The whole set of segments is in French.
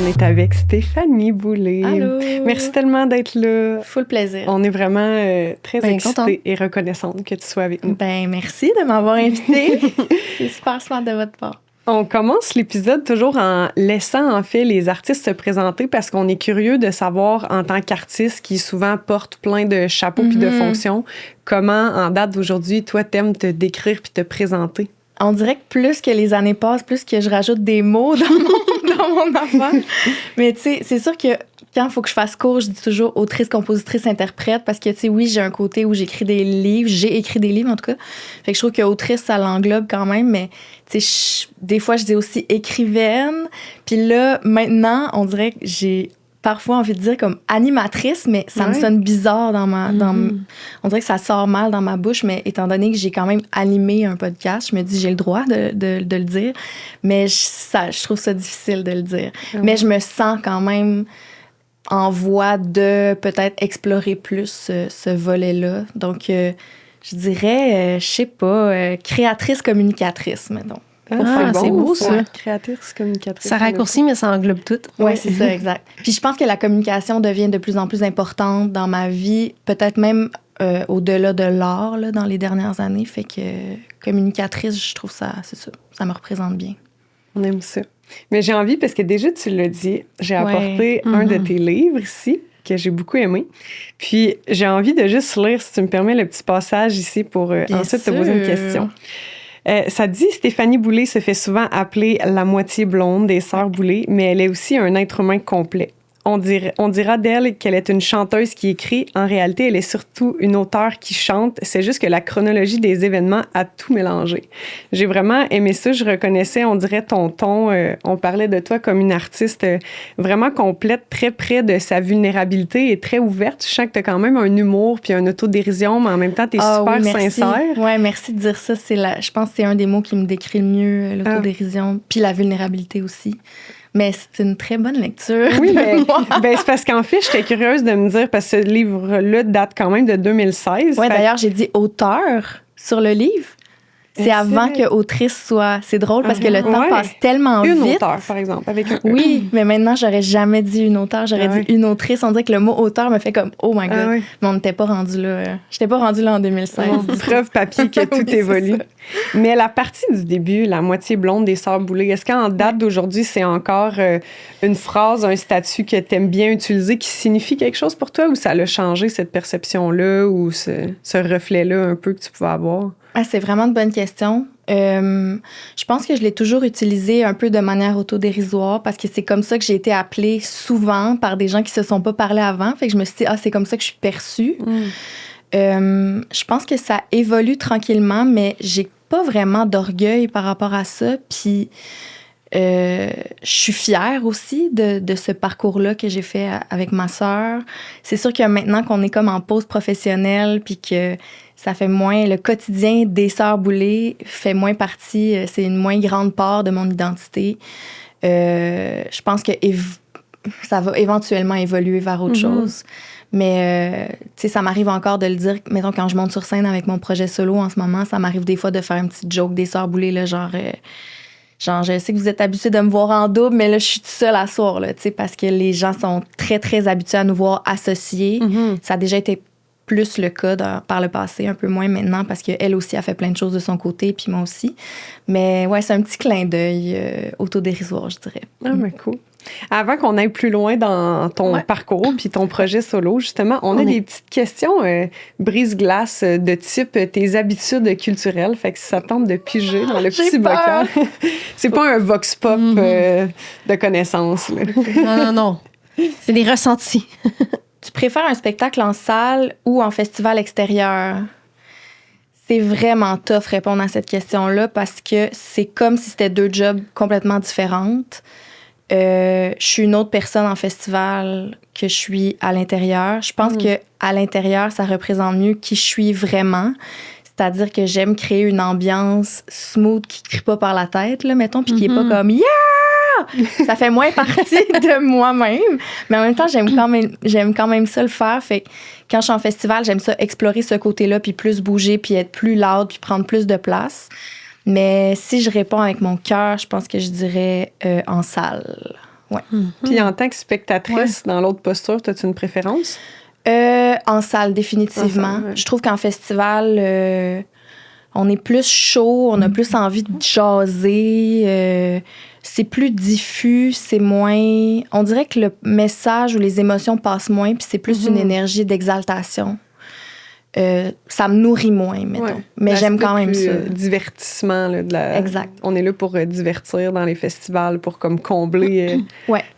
on est avec Stéphanie Boulay. Allô! Merci tellement d'être là. Full plaisir. On est vraiment très excitée contente. et reconnaissante que tu sois avec nous. Merci de m'avoir invitée. C'est super smart de votre part. On commence l'épisode toujours en laissant en fait les artistes se présenter parce qu'on est curieux de savoir en tant qu'artiste qui souvent porte plein de chapeaux puis de fonctions, comment en date d'aujourd'hui, toi, t'aimes te décrire puis te présenter? On dirait que plus que les années passent, plus que je rajoute des mots dans mon affaire. Mais tu sais, c'est sûr que quand il faut que je fasse court, je dis toujours autrice, compositrice, interprète, parce que, tu sais, oui, j'ai un côté où j'écris des livres, j'ai écrit des livres, en tout cas. Fait que je trouve que autrice, ça l'englobe quand même, mais, tu sais, des fois, je dis aussi écrivaine. Puis là, maintenant, on dirait que j'ai parfois envie de dire comme animatrice, mais ça me sonne bizarre on dirait que ça sort mal dans ma bouche, mais étant donné que j'ai quand même animé un podcast, je me dis j'ai le droit de le dire, mais je trouve ça difficile de le dire. Mais je me sens quand même en voie de peut-être explorer plus ce volet-là. Donc, je dirais, je sais pas, créatrice, communicatrice, mettons. C'est beau, ça. Créatrice, communicatrice. Ça raccourcit, mais ça englobe tout. Oui, c'est ça, exact. Puis je pense que la communication devient de plus en plus importante dans ma vie, peut-être même au-delà de l'art là, dans les dernières années. Fait que communicatrice, je trouve ça, c'est ça, ça me représente bien. On aime ça. Mais j'ai envie, parce que déjà, tu l'as dit, j'ai apporté un de tes livres ici, que j'ai beaucoup aimé. Puis j'ai envie de juste lire, si tu me permets, le petit passage ici pour ensuite te poser une question. Ça dit, Stéphanie Boulay se fait souvent appeler la moitié blonde des sœurs Boulay, mais elle est aussi un être humain complet. On dira d'elle qu'elle est une chanteuse qui écrit. En réalité, elle est surtout une auteure qui chante. C'est juste que la chronologie des événements a tout mélangé. J'ai vraiment aimé ça. Je reconnaissais, on dirait, ton ton. On parlait de toi comme une artiste vraiment complète, très près de sa vulnérabilité et très ouverte. Je sens que tu as quand même un humour puis une autodérision, mais en même temps, tu es super sincère. Oui, merci de dire ça. Je pense que c'est un des mots qui me décrit le mieux, l'autodérision, puis la vulnérabilité aussi. Mais c'est une très bonne lecture. Oui, c'est parce qu'en fait, j'étais curieuse de me dire, parce que ce livre-là date quand même de 2016. Oui, d'ailleurs, j'ai dit auteur sur le livre. C'est avant que autrice soit. C'est drôle parce que le temps passe tellement vite. Une auteure, par exemple, avec un... Oui, mais maintenant, j'aurais jamais dit une auteure. J'aurais dit une autrice. On dirait que le mot auteur me fait comme oh my God. Mais on n'était pas rendu là. J'étais pas rendue là en 2016. Preuve papier que tout évolue. Mais la partie du début, la moitié blonde des sœurs Boulay, est-ce qu'en date d'aujourd'hui, c'est encore une phrase, un statut que tu aimes bien utiliser qui signifie quelque chose pour toi, ou ça a changé cette perception-là ou ce reflet-là un peu que tu pouvais avoir? Ah, c'est vraiment une bonne question. Je pense que je l'ai toujours utilisé un peu de manière autodérisoire parce que c'est comme ça que j'ai été appelée souvent par des gens qui se sont pas parlé avant. Fait que je me suis dit, c'est comme ça que je suis perçue. Je pense que ça évolue tranquillement, mais j'ai pas vraiment d'orgueil par rapport à ça. Puis je suis fière aussi de ce parcours-là que j'ai fait avec ma sœur. C'est sûr que maintenant qu'on est comme en pause professionnelle puis que ça fait moins... Le quotidien des sœurs Boulay fait moins partie... C'est une moins grande part de mon identité. Je pense que ça va éventuellement évoluer vers autre chose. Mais, tu sais, ça m'arrive encore de le dire. Mettons, quand je monte sur scène avec mon projet solo en ce moment, ça m'arrive des fois de faire une petite joke des sœurs Boulay, là, genre, je sais que vous êtes habitués de me voir en double, mais là, je suis toute seule à soir, là, tu sais, parce que les gens sont très, très habitués à nous voir associés. Ça a déjà été plus le cas par le passé, un peu moins maintenant, parce qu'elle aussi a fait plein de choses de son côté, puis moi aussi. Mais ouais, c'est un petit clin d'œil autodérisoire, je dirais. Ah, mais cool. Avant qu'on aille plus loin dans ton parcours puis ton projet solo, justement, on a des petites questions brise-glace de type tes habitudes culturelles. Fait que si ça tente de piger dans le petit bocal, c'est pas un vox pop de connaissances. Là. Non. C'est des ressentis. Tu préfères un spectacle en salle ou en festival extérieur? C'est vraiment tough répondre à cette question-là parce que c'est comme si c'était deux jobs complètement différentes. Je suis une autre personne en festival que je suis à l'intérieur. Je pense que à l'intérieur, ça représente mieux qui je suis vraiment. C'est-à-dire que j'aime créer une ambiance smooth qui ne crie pas par la tête, là, mettons, puis qui n'est pas comme « Yeah! » Ça fait moins partie de moi-même. Mais en même temps, j'aime quand même ça le faire. Fait que quand je suis en festival, j'aime ça explorer ce côté-là, puis plus bouger, puis être plus loud, puis prendre plus de place. Mais si je réponds avec mon cœur, je pense que je dirais en salle. Ouais. Puis en tant que spectatrice, dans l'autre posture, as-tu une préférence? En salle, définitivement. En salle, ouais. Je trouve qu'en festival, on est plus chaud, on a plus envie de jaser. C'est plus diffus, c'est moins... On dirait que le message ou les émotions passent moins, puis c'est plus une énergie d'exaltation. Ça me nourrit moins, mettons. Ouais. Mais j'aime quand même plus, ça. Divertissement. Là, Exact. On est là pour divertir dans les festivals, pour comme combler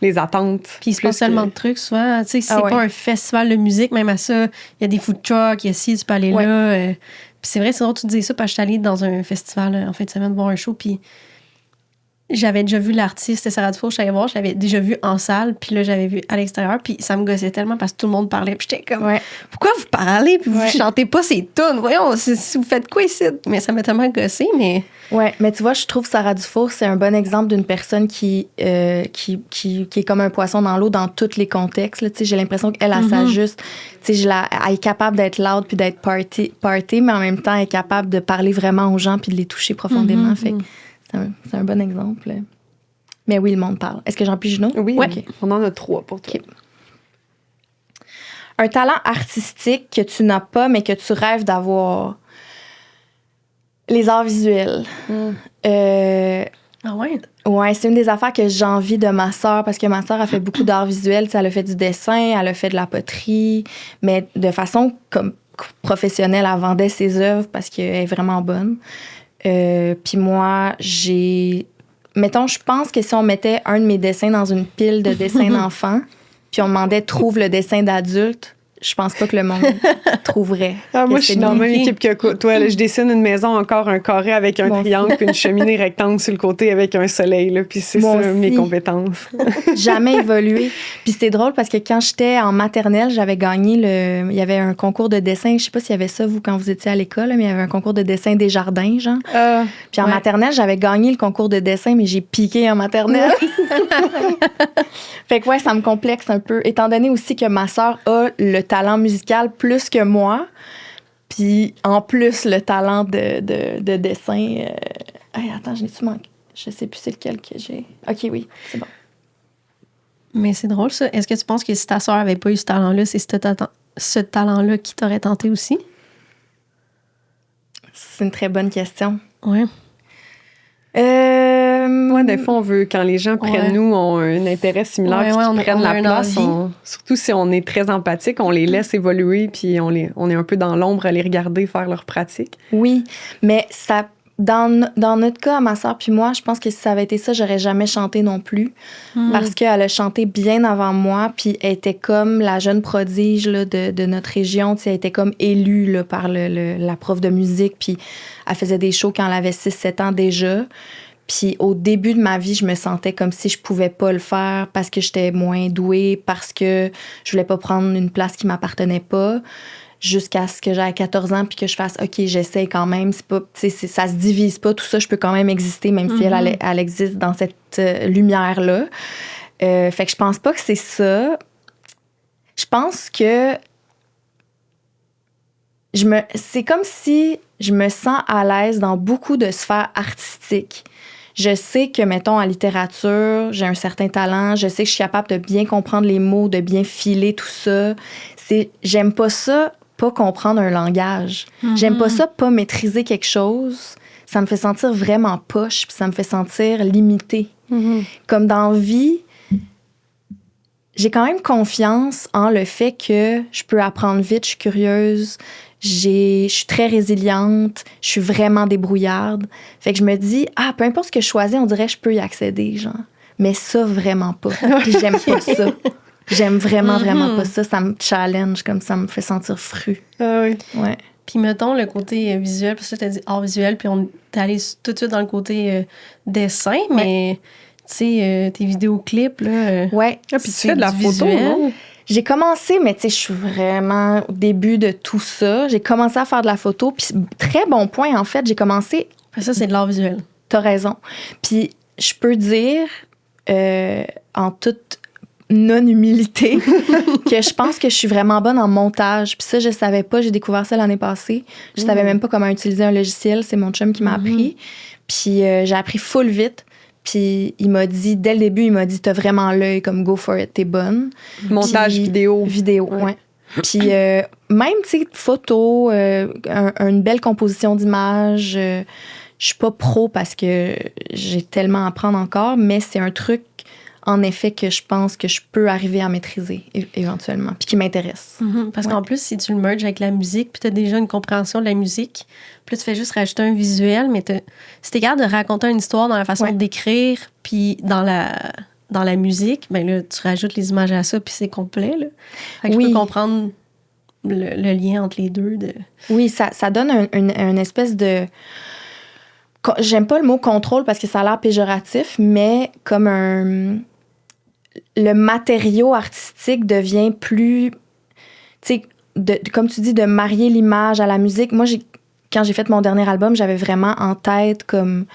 les attentes. Puis il se passe tellement de trucs souvent. Tu sais, c'est pas un festival de musique, même à ça, il y a des food trucks, il y a ci, tu peux aller là. Puis c'est vrai, c'est drôle que tu disais ça, parce que je suis allée dans un festival en fin de semaine voir un show, puis j'avais déjà vu l'artiste, c'était Sarah Dufour, je savais voir, j'avais déjà vu en salle, puis là, j'avais vu à l'extérieur, puis ça me gossait tellement parce que tout le monde parlait, puis j'étais comme, pourquoi vous parlez, puis vous chantez pas ces tunes? Voyons, vous faites quoi ici? Mais ça m'a tellement gossé, mais... Ouais, mais tu vois, je trouve Sarah Dufour, c'est un bon exemple d'une personne qui est comme un poisson dans l'eau dans tous les contextes. Là. J'ai l'impression qu'elle s'ajuste. Elle est capable d'être loud puis d'être party, mais en même temps, elle est capable de parler vraiment aux gens puis de les toucher profondément. Fait que c'est un bon exemple. Mais oui, le monde parle. Est-ce que j'en pige une autre? Oui, okay. On en a 3 pour toi. Okay. Un talent artistique que tu n'as pas, mais que tu rêves d'avoir. Les arts visuels. Ah ouais? Ouais, c'est une des affaires que j'envie de ma sœur, parce que ma sœur a fait beaucoup d'arts visuels. Elle a fait du dessin, elle a fait de la poterie, mais de façon comme professionnelle, elle vendait ses œuvres parce qu'elle est vraiment bonne. Puis moi, mettons, je pense que si on mettait un de mes dessins dans une pile de dessins d'enfants, puis on demandait « trouve le dessin d'adulte », je pense pas que le monde trouverait. Moi, je suis dans la même équipe que toi. Là, je dessine une maison, encore un carré avec un triangle, puis une cheminée rectangle sur le côté avec un soleil. Là, puis c'est ça, mes compétences. Jamais évolué. Puis c'est drôle parce que quand j'étais en maternelle, j'avais gagné il y avait un concours de dessin. Je sais pas s'il y avait ça, vous, quand vous étiez à l'école, mais il y avait un concours de dessin des jardins, genre. Puis en maternelle, j'avais gagné le concours de dessin, mais j'ai piqué en maternelle. Fait que ça me complexe un peu. Étant donné aussi que ma sœur a le talent musical plus que moi, puis en plus le talent de dessin. Attends, je n'ai-tu manqué? Je sais plus c'est lequel que j'ai. OK, oui, c'est bon. Mais c'est drôle, ça. Est-ce que tu penses que si ta sœur avait pas eu ce talent-là, c'est ce talent-là qui t'aurait tenté aussi? C'est une très bonne question. Ouais. Moi, des fois, on veut, quand les gens près de nous ont un intérêt similaire, puis qu'ils prennent la place, surtout si on est très empathique, on les laisse évoluer, puis on est un peu dans l'ombre à les regarder faire leur pratique. Oui, mais ça, dans notre cas, ma sœur puis moi, je pense que si ça avait été ça, j'aurais jamais chanté non plus, parce qu'elle a chanté bien avant moi, puis elle était comme la jeune prodige là, de notre région, elle était comme élue là, par la prof de musique, puis elle faisait des shows quand elle avait 6-7 ans déjà. Puis au début de ma vie, je me sentais comme si je pouvais pas le faire parce que j'étais moins douée, parce que je voulais pas prendre une place qui m'appartenait pas, jusqu'à ce que j'aie 14 ans puis que je fasse « OK, j'essaie quand même. » C'est pas, ça se divise pas. Tout ça, je peux quand même exister, même si elle existe dans cette lumière-là. Fait que je pense pas que c'est ça. Je pense que c'est comme si je me sens à l'aise dans beaucoup de sphères artistiques. Je sais que, mettons, en littérature, j'ai un certain talent. Je sais que je suis capable de bien comprendre les mots, de bien filer tout ça. J'aime pas ça, pas comprendre un langage. J'aime pas ça, pas maîtriser quelque chose. Ça me fait sentir vraiment poche, puis ça me fait sentir limitée. Comme dans la vie, j'ai quand même confiance en le fait que je peux apprendre vite, je suis curieuse, je suis très résiliente, je suis vraiment débrouillarde. Fait que je me dis, peu importe ce que je choisis, on dirait que je peux y accéder, genre. Mais ça, vraiment pas. Puis j'aime pas ça. J'aime vraiment, vraiment pas ça. Ça me challenge, comme ça me fait sentir fru. Ah oui. Ouais. Puis mettons le côté visuel, parce que tu as dit art visuel, puis on est allé tout de suite dans le côté dessin, mais tu sais, tes vidéoclips, là. Ouais. Puis tu fais de la photo, non? J'ai commencé, mais tu sais, je suis vraiment au début de tout ça. J'ai commencé à faire de la photo, puis très bon point, en fait. J'ai commencé... Ça, c'est de l'art visuel. T'as raison. Puis je peux dire, en toute non-humilité, que je pense que je suis vraiment bonne en montage. Puis ça, je savais pas. J'ai découvert ça l'année passée. Je savais même pas comment utiliser un logiciel. C'est mon chum qui m'a appris. Puis j'ai appris full vite. Puis il m'a dit, dès le début, il m'a dit, t'as vraiment l'œil, comme go for it, t'es bonne. Montage Puis, vidéo. Vidéo, ouais. Puis même, tu sais, photo, une belle composition d'images. Je suis pas pro parce que j'ai tellement à apprendre encore, mais c'est un truc, en effet, que je pense que je peux arriver à maîtriser éventuellement, puis qui m'intéresse. Parce qu'en plus, si tu le merges avec la musique, puis tu as déjà une compréhension de la musique, puis là, tu fais juste rajouter un visuel, mais si t'es capable de raconter une histoire dans la façon d'écrire, puis dans la musique, ben là, tu rajoutes les images à ça, puis c'est complet, là. Fait que je peux comprendre le lien entre les deux. Oui, ça donne une espèce de... J'aime pas le mot contrôle parce que ça a l'air péjoratif, mais comme le matériau artistique devient plus... Tu sais, comme tu dis, de marier l'image à la musique. Moi, quand j'ai fait mon dernier album, j'avais vraiment en tête comme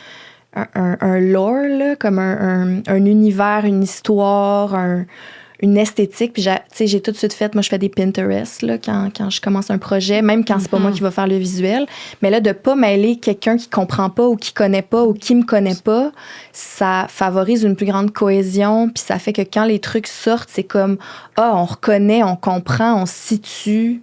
un lore, là, comme un univers, une histoire, une esthétique. Puis j'ai tout de suite fait, moi, je fais des Pinterest là, quand je commence un projet, même quand c'est pas moi qui va faire le visuel. Mais là, de pas mêler quelqu'un qui comprend pas ou qui connaît pas ou qui me connaît pas, ça favorise une plus grande cohésion. Puis ça fait que quand les trucs sortent, c'est comme, on reconnaît, on comprend, on se situe.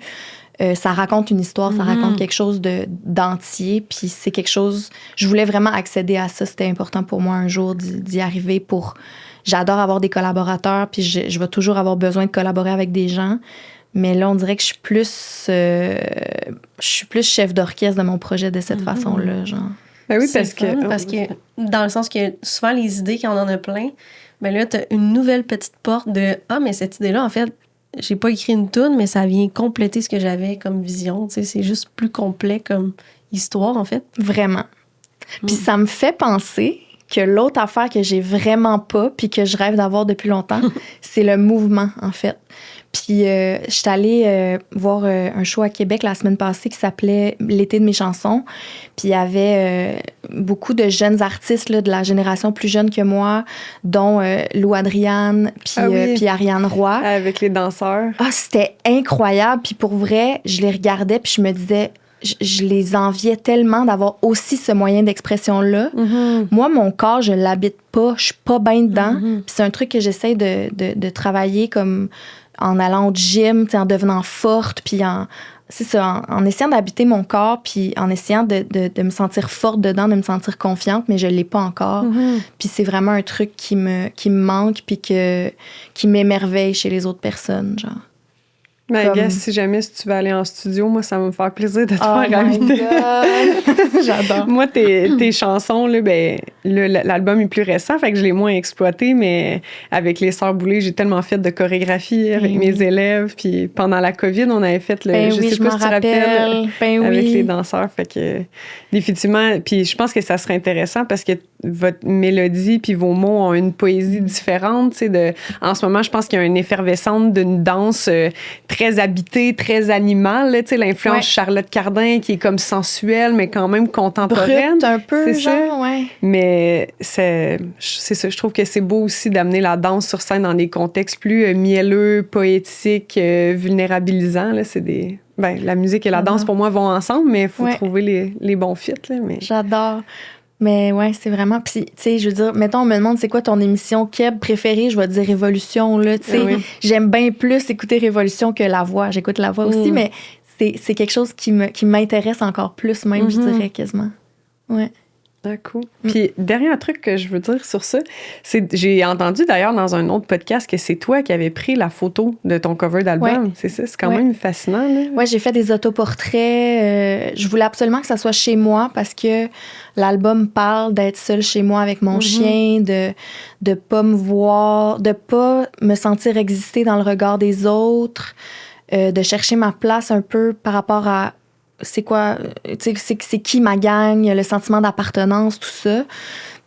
Ça raconte une histoire, ça raconte quelque chose d'entier. Puis c'est quelque chose... Je voulais vraiment accéder à ça. C'était important pour moi un jour d'y arriver pour... J'adore avoir des collaborateurs, puis je vais toujours avoir besoin de collaborer avec des gens. Mais là, on dirait que je suis plus chef d'orchestre de mon projet de cette façon-là, genre. Ben oui, parce que dans le sens que souvent, les idées, quand on en a plein, ben là, t'as une nouvelle petite porte de « Ah, mais cette idée-là, en fait, j'ai pas écrit une toune, mais ça vient compléter ce que j'avais comme vision. » Tu sais, c'est juste plus complet comme histoire, en fait. Vraiment. Puis ça me fait penser que l'autre affaire que j'ai vraiment pas puis que je rêve d'avoir depuis longtemps, c'est le mouvement, en fait. Puis je suis allée voir un show à Québec la semaine passée qui s'appelait L'été de mes chansons. Puis il y avait beaucoup de jeunes artistes là, de la génération plus jeune que moi, dont Lou Adriane puis Ariane Roy. Avec les danseurs. Ah, c'était incroyable. Puis pour vrai, je les regardais puis je me disais... Je les enviais tellement d'avoir aussi ce moyen d'expression-là. Moi, mon corps, je l'habite pas. Je suis pas bien dedans. Puis c'est un truc que j'essaie de travailler comme en allant au gym, en devenant forte, puis en essayant d'habiter mon corps, puis en essayant de me sentir forte dedans, de me sentir confiante, mais je l'ai pas encore. Puis c'est vraiment un truc qui me manque, puis qui m'émerveille chez les autres personnes, genre. Mais gars, si jamais tu veux aller en studio, moi, ça va me faire plaisir de te faire inviter. J'adore. Moi, tes chansons, là, ben, l'album est plus récent, fait que je l'ai moins exploité, mais avec les Sœurs Boulay, j'ai tellement fait de chorégraphie avec mes élèves. Puis pendant la COVID, on avait fait je sais pas si tu te rappelles, avec les danseurs. Fait que définitivement, puis je pense que ça serait intéressant parce que votre mélodie puis vos mots ont une poésie différente. En ce moment, je pense qu'il y a une effervescence d'une danse très habitée, très animale. L'influence Charlotte Cardin qui est comme sensuelle, mais quand même contemporaine. Brute, un peu, c'est genre, ça. ouais. Mais c'est ça. Je trouve que c'est beau aussi d'amener la danse sur scène dans des contextes plus mielleux, poétiques, vulnérabilisants. Là. La musique et la danse, pour moi, vont ensemble, mais il faut trouver les bons fits. Là, mais... J'adore. Mais ouais, c'est vraiment... Puis, tu sais, je veux dire, mettons, on me demande c'est quoi ton émission Keb préférée, je vais dire Révolution, là, tu sais. J'aime bien plus écouter Révolution que La Voix. J'écoute La Voix aussi, mais c'est quelque chose qui m'intéresse encore plus, même, je dirais, quasiment. Ouais. Ah, cool. Puis, dernier truc que je veux dire sur ça, c'est j'ai entendu d'ailleurs dans un autre podcast que c'est toi qui avais pris la photo de ton cover d'album. Ouais. C'est ça, c'est quand même fascinant. Là. Ouais, j'ai fait des autoportraits. Je voulais absolument que ça soit chez moi parce que l'album parle d'être seule chez moi avec mon chien, de pas me voir, de pas me sentir exister dans le regard des autres, de chercher ma place un peu par rapport à c'est quoi, c'est qui ma gang, le sentiment d'appartenance, tout ça.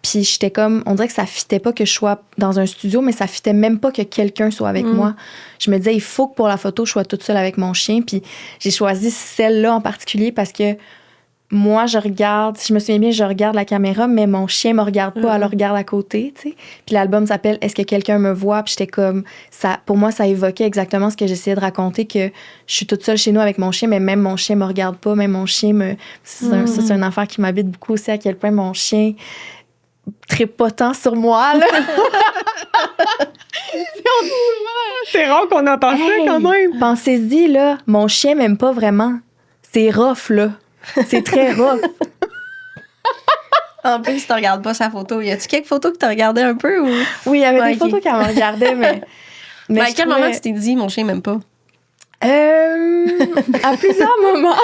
Puis j'étais comme, on dirait que ça fitait pas que je sois dans un studio, mais ça fitait même pas que quelqu'un soit avec moi. Je me disais, il faut que pour la photo, je sois toute seule avec mon chien. Puis j'ai choisi celle-là en particulier parce que moi, je me souviens bien, je regarde la caméra, mais mon chien me regarde pas, elle le regarde à côté, tu sais. Puis l'album s'appelle « Est-ce que quelqu'un me voit? » Puis j'étais comme... ça, pour moi, ça évoquait exactement ce que j'essayais de raconter, que je suis toute seule chez nous avec mon chien, mais même mon chien me regarde pas, même mon chien me... C'est une affaire qui m'habite beaucoup aussi, à quel point mon chien trépotant sur moi, là. C'est rare qu'on entend ça quand même. Pensez-y, là, mon chien m'aime pas vraiment. C'est rough, là. C'est très rough. En plus, tu regardes pas sa photo. Y a-tu quelques photos que tu regardais un peu? Ou... Oui, il y avait des photos qu'elle me regardait, mais à quel moment tu t'es dit, mon chien m'aime pas? À plusieurs moments.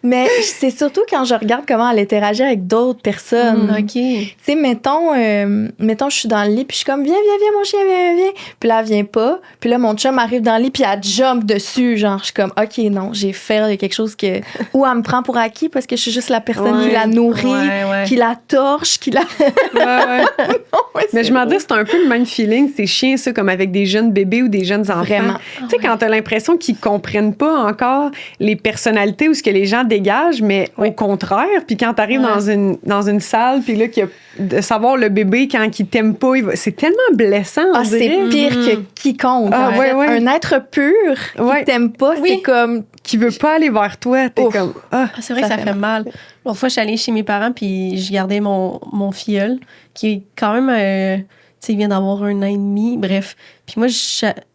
Mais c'est surtout quand je regarde comment elle interagit avec d'autres personnes. OK. Tu sais, mettons, je suis dans le lit, puis je suis comme, viens, mon chien, viens. Puis là, elle vient pas. Puis là, mon chum arrive dans le lit, puis elle jump dessus. Genre, je suis comme, OK, non, j'ai fait quelque chose que... Ou elle me prend pour acquis parce que je suis juste la personne qui la nourrit, qui la torche, qui la... Mais je m'en dis, c'est un peu le même feeling, ces chiens, ça, comme avec des jeunes bébés ou des jeunes enfants. Vraiment. Tu sais, quand t'as l'impression qu'ils comprennent pas encore les personnalités ou ce que les gens dégagent, mais au contraire. Puis quand t'arrives dans une salle, puis là, de savoir le bébé, quand il t'aime pas, c'est tellement blessant, on dirait. C'est pire que quiconque. Un être pur qui t'aime pas, c'est comme... Qui veut pas aller vers toi. T'es comme... c'est vrai que ça fait mal. L'autre fois, je suis allée chez mes parents, puis je gardais mon filleul, qui est quand même... tu sais, il vient d'avoir 1 an et demi, bref. Puis moi,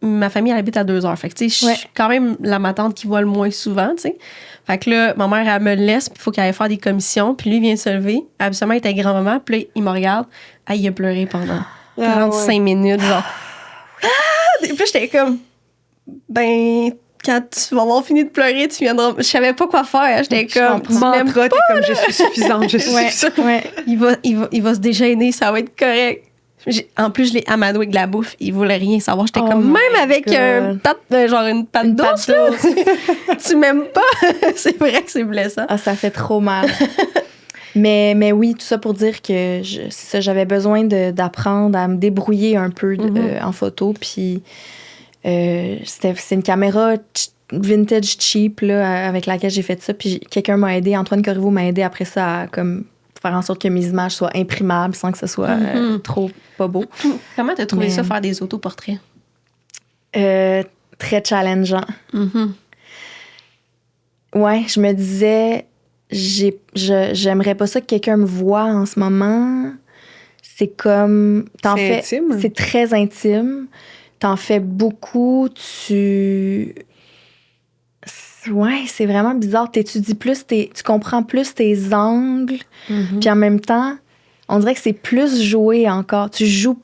ma famille, elle habite à 2 heures. Fait que, tu sais, je suis quand même ma tante qui voit le moins souvent, tu sais. Fait que là, ma mère, elle me laisse, puis il faut qu'elle aille faire des commissions. Puis lui, il vient se lever. Absolument, il était grand-maman. Puis là, il me regarde. Ah, il a pleuré pendant 45 minutes, genre. Et puis j'étais comme... Ben... Quand tu vas avoir fini de pleurer, tu viendras... Je savais pas quoi faire. J'étais comme... Mantra, t'es comme, je suis suffisante, je suis suffisante. Il va se déchaîner, ça va être correct. En plus, je l'ai amadoué avec de la bouffe. Il voulait rien savoir. J'étais comme, même avec une patte d'ours, là, tu m'aimes pas. C'est vrai que c'est blessant. Ah, ça fait trop mal. mais oui, tout ça pour dire que j'avais besoin d'apprendre à me débrouiller un peu en photo. Puis c'est une caméra vintage cheap là, avec laquelle j'ai fait ça. Puis quelqu'un m'a aidé, Antoine Corriveau m'a aidé après ça à comme faire en sorte que mes images soient imprimables sans que ce soit trop pas beau. Comment t'as trouvé ça, faire des autoportraits? Très challengeant. Ouais, je me disais, j'aimerais pas ça que quelqu'un me voie en ce moment. C'est comme... C'est intime. C'est très intime. T'en fais beaucoup, Ouais, c'est vraiment bizarre. T'étudies plus, tu comprends plus tes angles. Puis en même temps, on dirait que c'est plus joué encore. Tu joues...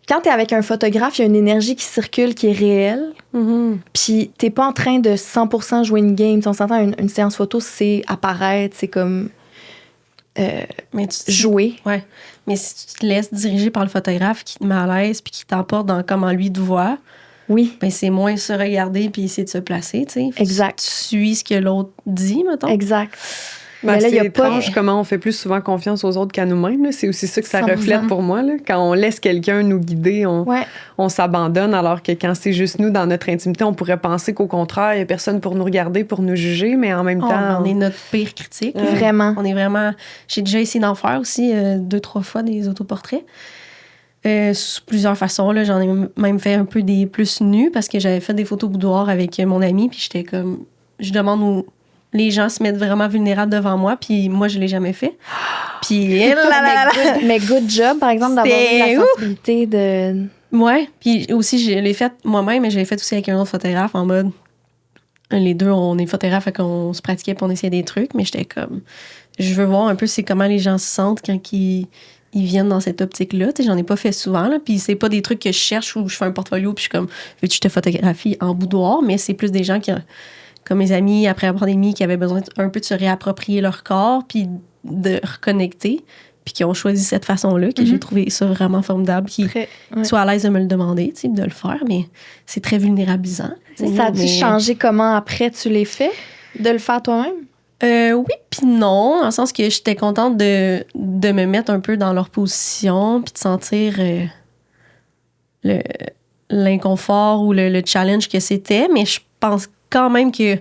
Quand t'es avec un photographe, il y a une énergie qui circule, qui est réelle. Puis t'es pas en train de 100% jouer une game. On s'entend, une séance photo, c'est apparaître, c'est comme... jouer. Ouais. Mais si tu te laisses diriger par le photographe qui te met à l'aise puis qui t'emporte dans comment lui te voit... Oui. Ben, c'est moins se regarder puis essayer de se placer, tu sais. Exact. Tu suis ce que l'autre dit, mettons. Exact. Ben, là, c'est étrange comment on fait plus souvent confiance aux autres qu'à nous-mêmes. Là. C'est aussi ça que ça 100%. reflète pour moi. Là. Quand on laisse quelqu'un nous guider, on s'abandonne, alors que quand c'est juste nous, dans notre intimité, on pourrait penser qu'au contraire, il n'y a personne pour nous regarder, pour nous juger, mais en même temps... On est notre pire critique. Vraiment. On est vraiment... J'ai déjà essayé d'en faire aussi 2-3 fois des autoportraits. Sous plusieurs façons. Là, j'en ai même fait un peu des plus nus parce que j'avais fait des photos boudoir avec mon ami, puis j'étais comme... Je demande où les gens se mettent vraiment vulnérables devant moi, puis moi, je l'ai jamais fait. Puis... mais good job, par exemple, d'avoir eu la sensibilité de... Ouais, puis aussi, je l'ai fait moi-même, mais je l'ai fait aussi avec un autre photographe en mode... Les deux, on est photographes, fait qu'on se pratiquait pour on essayait des trucs, mais j'étais comme... Je veux voir un peu c'est comment les gens se sentent quand ils viennent dans cette optique-là. Tu sais, j'en ai pas fait souvent, là. Puis c'est pas des trucs que je cherche où je fais un portfolio puis je suis comme, veux-tu que je te photographie en boudoir? Mais c'est plus des gens qui, comme mes amis après la pandémie, qui avaient besoin un peu de se réapproprier leur corps puis de reconnecter, puis qui ont choisi cette façon-là, que j'ai trouvé ça vraiment formidable, qui soient à l'aise de me le demander, tu sais, de le faire, mais c'est très vulnérabilisant. Ça a-tu changé comment après tu l'es fait, de le faire toi-même? Oui puis non, dans le sens que j'étais contente de me mettre un peu dans leur position puis de sentir l'inconfort ou le challenge que c'était, mais je pense quand même que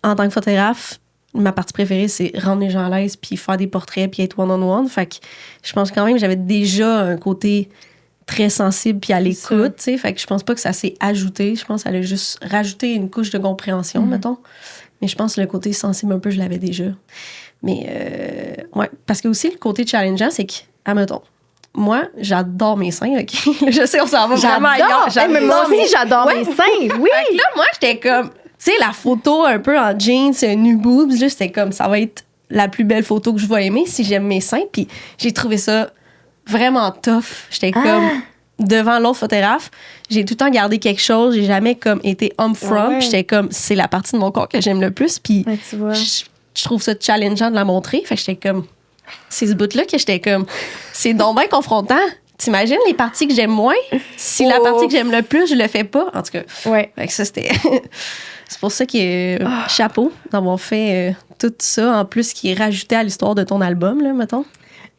en tant que photographe, ma partie préférée, c'est rendre les gens à l'aise puis faire des portraits puis être one-on-one. Fait que je pense quand même que j'avais déjà un côté très sensible puis à l'écoute, tu sais. Fait que je pense pas que ça s'est ajouté. Je pense que ça a juste rajouté une couche de compréhension, mettons. Mais je pense que le côté sensible un peu, je l'avais déjà. Mais, ouais. Parce que aussi, le côté challengeant, c'est que, admettons, moi, j'adore mes seins, OK? Je sais, on s'en va vraiment ailleurs. Mais moi aussi, j'adore mes seins, oui! Fait que là, moi, j'étais comme, tu sais, la photo un peu en jeans, nu boobs, là, c'était comme, ça va être la plus belle photo que je vais aimer si j'aime mes seins. Puis j'ai trouvé ça vraiment tough. J'étais comme devant l'autre photographe. J'ai tout le temps gardé quelque chose. J'ai jamais comme été front. J'étais comme, c'est la partie de mon corps que j'aime le plus. Puis tu vois. Je trouve ça challengeant de la montrer. Fait que j'étais comme, c'est ce bout-là que j'étais comme, c'est donc bien confrontant. T'imagines les parties que j'aime moins? Si la partie que j'aime le plus, je le fais pas. En tout cas, fait que ça, c'était... C'est pour ça que chapeau d'avoir fait tout ça, en plus qui est rajouté à l'histoire de ton album, là, mettons.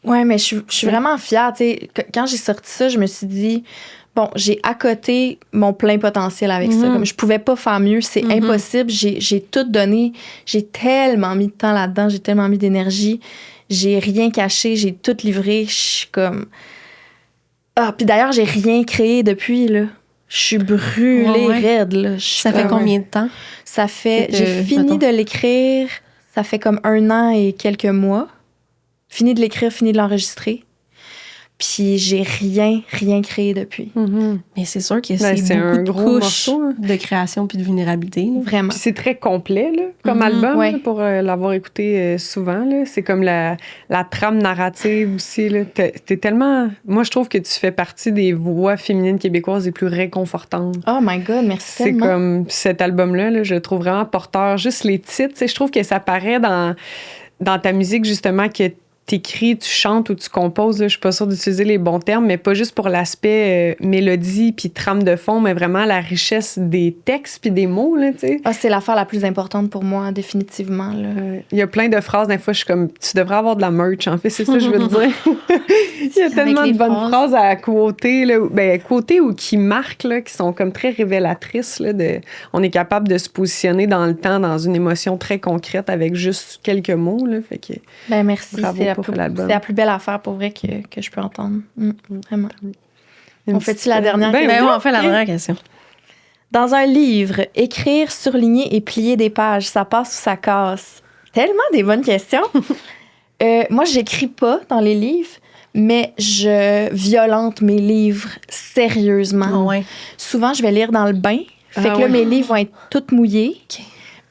Ouais, mais je suis vraiment fière. T'sais, quand j'ai sorti ça, je me suis dit, bon, j'ai accoté mon plein potentiel avec ça. Comme je pouvais pas faire mieux, c'est impossible. J'ai tout donné. J'ai tellement mis de temps là-dedans, j'ai tellement mis d'énergie. J'ai rien caché, j'ai tout livré. Je suis comme... puis d'ailleurs, j'ai rien créé depuis, là. Je suis brûlée raide, là. Ça fait combien de temps? Ça fait... J'ai fini de l'écrire, ça fait comme 1 an et quelques mois. Fini de l'écrire, fini de l'enregistrer. Puis j'ai rien créé depuis. Mais c'est sûr que c'est beaucoup un de gros couches morceau, hein. de création puis de vulnérabilité. Là. Vraiment. Puis c'est très complet, là, comme album, là, pour l'avoir écouté souvent. Là. C'est comme la trame narrative aussi. Là. T'es tellement... Moi, je trouve que tu fais partie des voix féminines québécoises les plus réconfortantes. Oh my God, merci C'est tellement. comme cet album-là, là, je le trouve vraiment porteur. Juste les titres, je trouve que ça paraît dans ta musique, justement, que t'écris, tu chantes ou tu composes, là, je suis pas sûre d'utiliser les bons termes, mais pas juste pour l'aspect mélodie puis trame de fond, mais vraiment la richesse des textes puis des mots, là, tu sais. C'est l'affaire la plus importante pour moi, définitivement, là. Il y a plein de phrases, des fois, je suis comme, tu devrais avoir de la merch, en fait, c'est ça que je veux te dire. Il y a tellement de bonnes phrases à quoter, là, quoter ou qui marquent, là, qui sont comme très révélatrices, là, on est capable de se positionner dans le temps, dans une émotion très concrète avec juste quelques mots, là, fait que... merci, c'est la plus belle affaire pour vrai que je peux entendre. Vraiment. On fait-tu la dernière question? On fait la dernière question. Dans un livre, écrire, surligner et plier des pages, ça passe ou ça casse? Tellement des bonnes questions. Moi, j'écris pas dans les livres, mais je violente mes livres sérieusement. Souvent, je vais lire dans le bain. Fait que là, mes livres vont être toutes mouillés.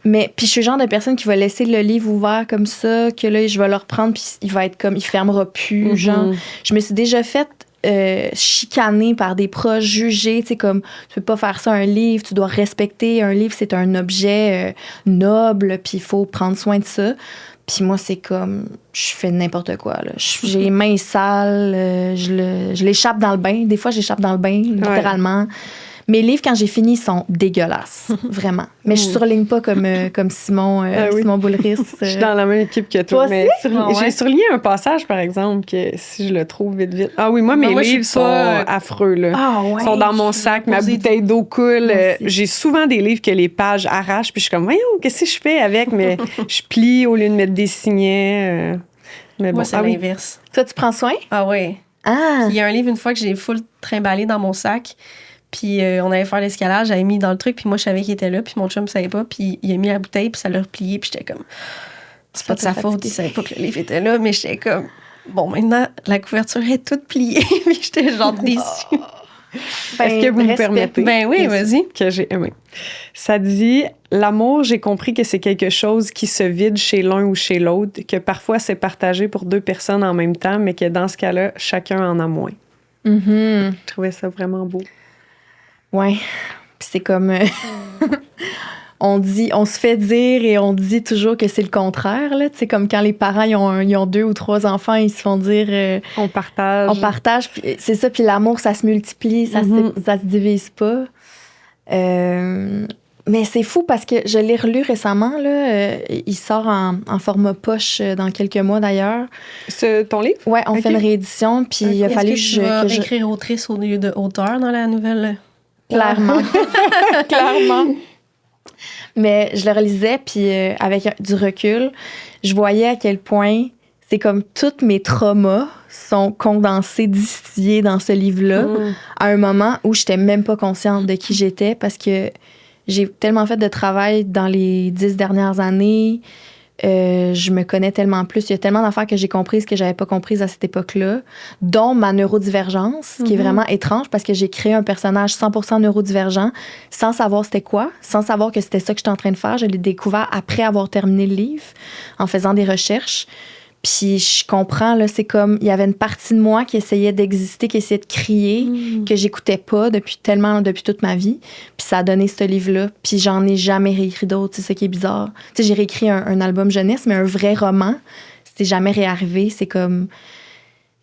Mais puis je suis le genre de personne qui va laisser le livre ouvert comme ça, que là, je vais le reprendre, puis il va être comme, il fermera plus, genre. Je me suis déjà faite chicaner par des proches, jugés, tu sais, comme, tu peux pas faire ça un livre, tu dois respecter un livre, c'est un objet noble, puis il faut prendre soin de ça. Puis moi, c'est comme, je fais n'importe quoi, là. J'ai les mains sales, je l'échappe dans le bain. Des fois, j'échappe dans le bain, littéralement. Mes livres, quand j'ai fini, sont dégueulasses, vraiment. Mais je surligne pas comme Simon Boulris. Je suis dans la même équipe que toi. Mais j'ai surligné un passage, par exemple, que si je le trouve vite. Ah oui, moi, mes livres sont affreux. Là. Ils sont dans mon sac, ma bouteille d'eau coule. J'ai souvent des livres que les pages arrachent, puis je suis comme, voyons, qu'est-ce que je fais avec? Mais je plie au lieu de mettre des signets. Mais bon, moi, c'est l'inverse. Toi, tu prends soin? Ah oui. Il y a un livre, une fois, que j'ai full trimballé dans mon sac. Puis on allait faire l'escalade, j'avais mis dans le truc, puis moi, je savais qu'il était là, puis mon chum ne savait pas, puis il a mis la bouteille, puis ça l'a replié, puis j'étais comme... C'est pas de sa faute, il savait pas que le livre était là, mais j'étais comme... Bon, maintenant, la couverture est toute pliée, puis j'étais genre déçue. Est-ce que vous me permettez? Ben oui, vas-y. Que j'ai aimé. Ça dit, l'amour, j'ai compris que c'est quelque chose qui se vide chez l'un ou chez l'autre, que parfois c'est partagé pour 2 personnes en même temps, mais que dans ce cas-là, chacun en a moins. Je trouvais ça vraiment beau. Ouais. Puis c'est comme... on se fait dire et on dit toujours que c'est le contraire, là. Tu sais, comme quand les parents, ils ont 2 ou 3 enfants, ils se font dire... on partage. On partage. C'est ça, puis l'amour, ça se multiplie, ça se divise pas. Mais c'est fou parce que je l'ai relu récemment, là. Il sort en format poche dans quelques mois, d'ailleurs. C'est ton livre? Ouais, on fait une réédition, puis il a fallu que tu vas écrire autrice au lieu de auteur dans la nouvelle... Clairement. Clairement. Mais je le relisais, puis avec du recul, je voyais à quel point c'est comme tous mes traumas sont condensés, distillés dans ce livre-là, à un moment où je n'étais même pas consciente de qui j'étais, parce que j'ai tellement fait de travail dans les 10 dernières années. Je me connais tellement plus. Il y a tellement d'affaires que j'ai comprises que j'avais pas comprises à cette époque-là, dont ma neurodivergence, qui est vraiment étrange parce que j'ai créé un personnage 100% neurodivergent sans savoir c'était quoi, sans savoir que c'était ça que j'étais en train de faire. Je l'ai découvert après avoir terminé le livre, en faisant des recherches. Puis je comprends, là, c'est comme, il y avait une partie de moi qui essayait d'exister, qui essayait de crier, que j'écoutais pas depuis toute ma vie. Puis ça a donné ce livre-là. Puis j'en ai jamais réécrit d'autres, c'est ça qui est bizarre. Tu sais, j'ai réécrit un album jeunesse, mais un vrai roman, c'est jamais réarrivé. C'est comme,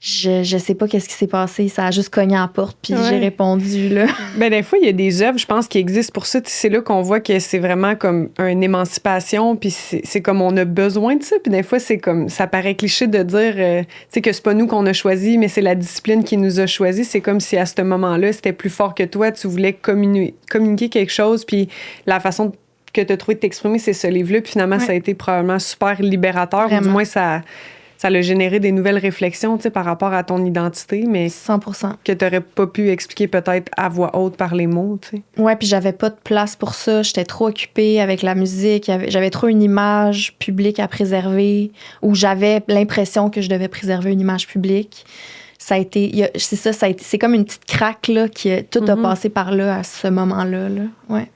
je sais pas qu'est-ce qui s'est passé. Ça a juste cogné à la porte, puis j'ai répondu, là. Ben, des fois, il y a des œuvres, je pense, qui existent pour ça. C'est là qu'on voit que c'est vraiment comme une émancipation, puis c'est comme on a besoin de ça. Puis des fois, c'est comme, ça paraît cliché de dire, tu sais, que c'est pas nous qu'on a choisi, mais c'est la discipline qui nous a choisi. C'est comme si à ce moment-là, c'était plus fort que toi, tu voulais communiquer quelque chose, puis la façon que tu as trouvé de t'exprimer, c'est ce livre-là. Puis finalement, ça a été probablement super libérateur. Vraiment. Ou du moins, ça a généré des nouvelles réflexions, tu sais, par rapport à ton identité, mais 100%. Que tu n'aurais pas pu expliquer peut-être à voix haute par les mots, tu sais. Ouais, puis j'avais pas de place pour ça. J'étais trop occupée avec la musique. J'avais trop une image publique à préserver, ou j'avais l'impression que je devais préserver une image publique. Ça a été, c'est comme une petite craque, là, tout a passé par là à ce moment-là, là. Ouais.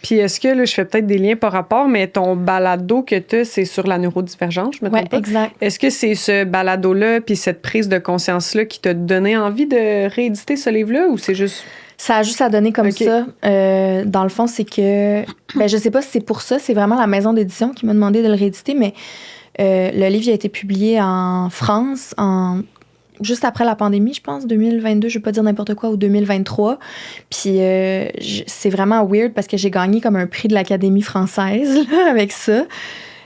Puis est-ce que, là, je fais peut-être des liens par rapport, mais ton balado que tu as, c'est sur la neurodivergence, je me trompe pas? Exact. Est-ce que c'est ce balado-là puis cette prise de conscience-là qui t'a donné envie de rééditer ce livre-là ou c'est juste... Ça a juste à donner comme ça. Dans le fond, c'est que... Ben, je sais pas si c'est pour ça. C'est vraiment la maison d'édition qui m'a demandé de le rééditer, mais le livre a été publié en France juste après la pandémie, je pense, 2022, je vais pas dire n'importe quoi, ou 2023. Puis c'est vraiment weird parce que j'ai gagné comme un prix de l'Académie française là, avec ça.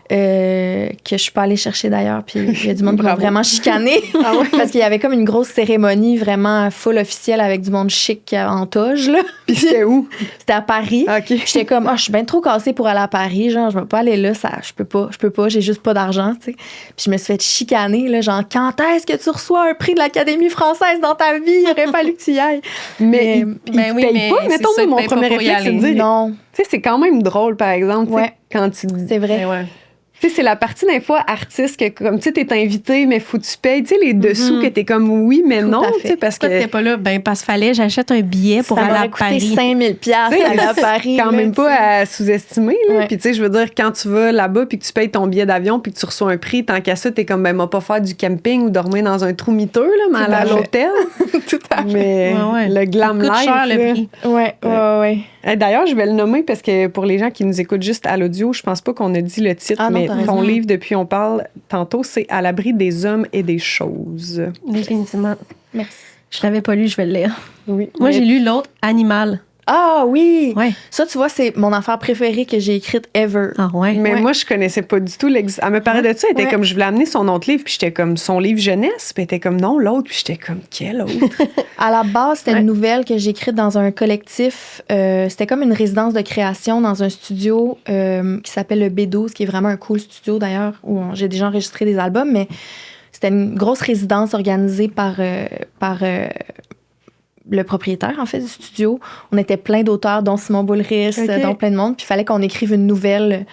Que je suis pas allée chercher d'ailleurs, puis il y a du monde qui m'a vraiment chicané parce qu'il y avait comme une grosse cérémonie vraiment full officielle avec du monde chic en toge, là. Puis c'était où? C'était à Paris. Okay. J'étais comme, je suis bien trop cassée pour aller à Paris, genre, je vais pas aller là, je peux pas, j'ai juste pas d'argent, tu sais. Puis je me suis fait chicaner, là, genre, quand est-ce que tu reçois un prix de l'Académie française dans ta vie? Il aurait fallu que tu y ailles. Mais il paye pas, mettons, mon premier réflexe, c'est de dire, non. Tu sais, c'est quand même drôle, par exemple, quand tu... C'est vrai. Tu sais, c'est la partie d'un fois artiste que, comme, tu sais, t'es invité, mais faut que tu payes, tu sais, les dessous que t'es comme oui, mais non, tu sais, parce que... Pourquoi t'es pas là? Ben, parce qu'il fallait, j'achète un billet pour aller à Paris. Ça m'a coûté 5 000 aller à Paris. Quand même pas à sous-estimer, là. Puis, tu sais, je veux dire, quand tu vas là-bas puis que tu payes ton billet d'avion puis que tu reçois un prix, tant qu'à ça, t'es comme, ben, m'a pas faire du camping ou dormir dans un trou miteux, là, mais aller à l'hôtel. Tout à fait. Mais le glam life, cher, le prix. Ouais. D'ailleurs, je vais le nommer parce que pour les gens qui nous écoutent juste à l'audio, je pense pas qu'on a dit le titre, mais ton livre, depuis on parle tantôt, c'est À l'abri des hommes et des choses. Définitivement. Merci. Je l'avais pas lu, je vais le lire. Oui. Moi, j'ai lu l'autre, Animal. Ah oui! Ouais. Ça, tu vois, c'est mon affaire préférée que j'ai écrite ever. Ah ouais? Mais moi, je connaissais pas du tout l'existence. Elle me parlait de ça, elle était comme, je voulais amener son autre livre, puis j'étais comme, son livre jeunesse, puis elle était comme, non, l'autre, puis j'étais comme, quel autre? À la base, c'était une nouvelle que j'ai écrite dans un collectif. C'était comme une résidence de création dans un studio qui s'appelle le B12, qui est vraiment un cool studio d'ailleurs, où j'ai déjà enregistré des albums, mais c'était une grosse résidence organisée par le propriétaire, en fait, du studio. On était plein d'auteurs, dont Simon Boulris, dont plein de monde. Puis il fallait qu'on écrive une nouvelle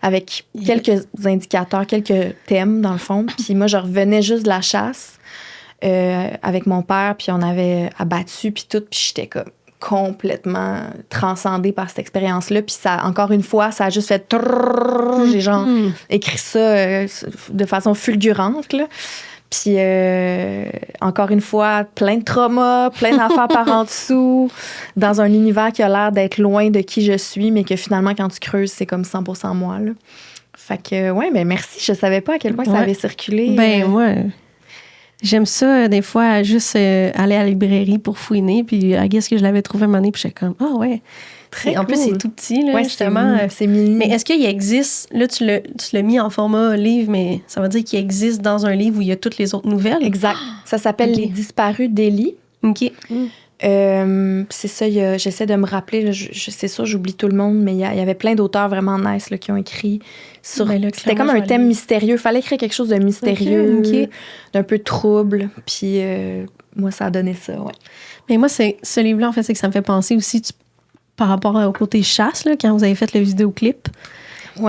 avec quelques indicateurs, quelques thèmes, dans le fond. Puis moi, je revenais juste de la chasse avec mon père, puis on avait abattu, puis tout. Puis j'étais comme complètement transcendée par cette expérience-là. Puis ça, encore une fois, ça a juste fait... J'ai genre écrit ça de façon fulgurante, là. Puis, encore une fois, plein de traumas, plein d'affaires par en dessous, dans un univers qui a l'air d'être loin de qui je suis, mais que finalement, quand tu creuses, c'est comme 100% moi, là. Fait que, ouais, ben merci. Je savais pas à quel point ça avait circulé. Ben, ouais. J'aime ça, des fois, juste aller à la librairie pour fouiner, puis I guess que je l'avais trouvé un moment donné, puis j'étais comme, ouais. Très en cool. plus, c'est tout petit, là, justement. C'est mini. Mais est-ce qu'il existe, là, tu l'as mis en format livre, mais ça veut dire qu'il existe dans un livre où il y a toutes les autres nouvelles? Exact. Ça s'appelle Les disparus d'Élie. OK. C'est ça, j'essaie de me rappeler, là, c'est sûr, j'oublie tout le monde, mais il y avait plein d'auteurs vraiment nice là, qui ont écrit sur... C'était comme un thème mystérieux. Il fallait écrire quelque chose de mystérieux, d'un peu trouble. Puis moi, ça a donné ça, ouais. Mais moi, ce livre-là, en fait, c'est que ça me fait penser aussi... par rapport au côté chasse, là, quand vous avez fait le vidéoclip,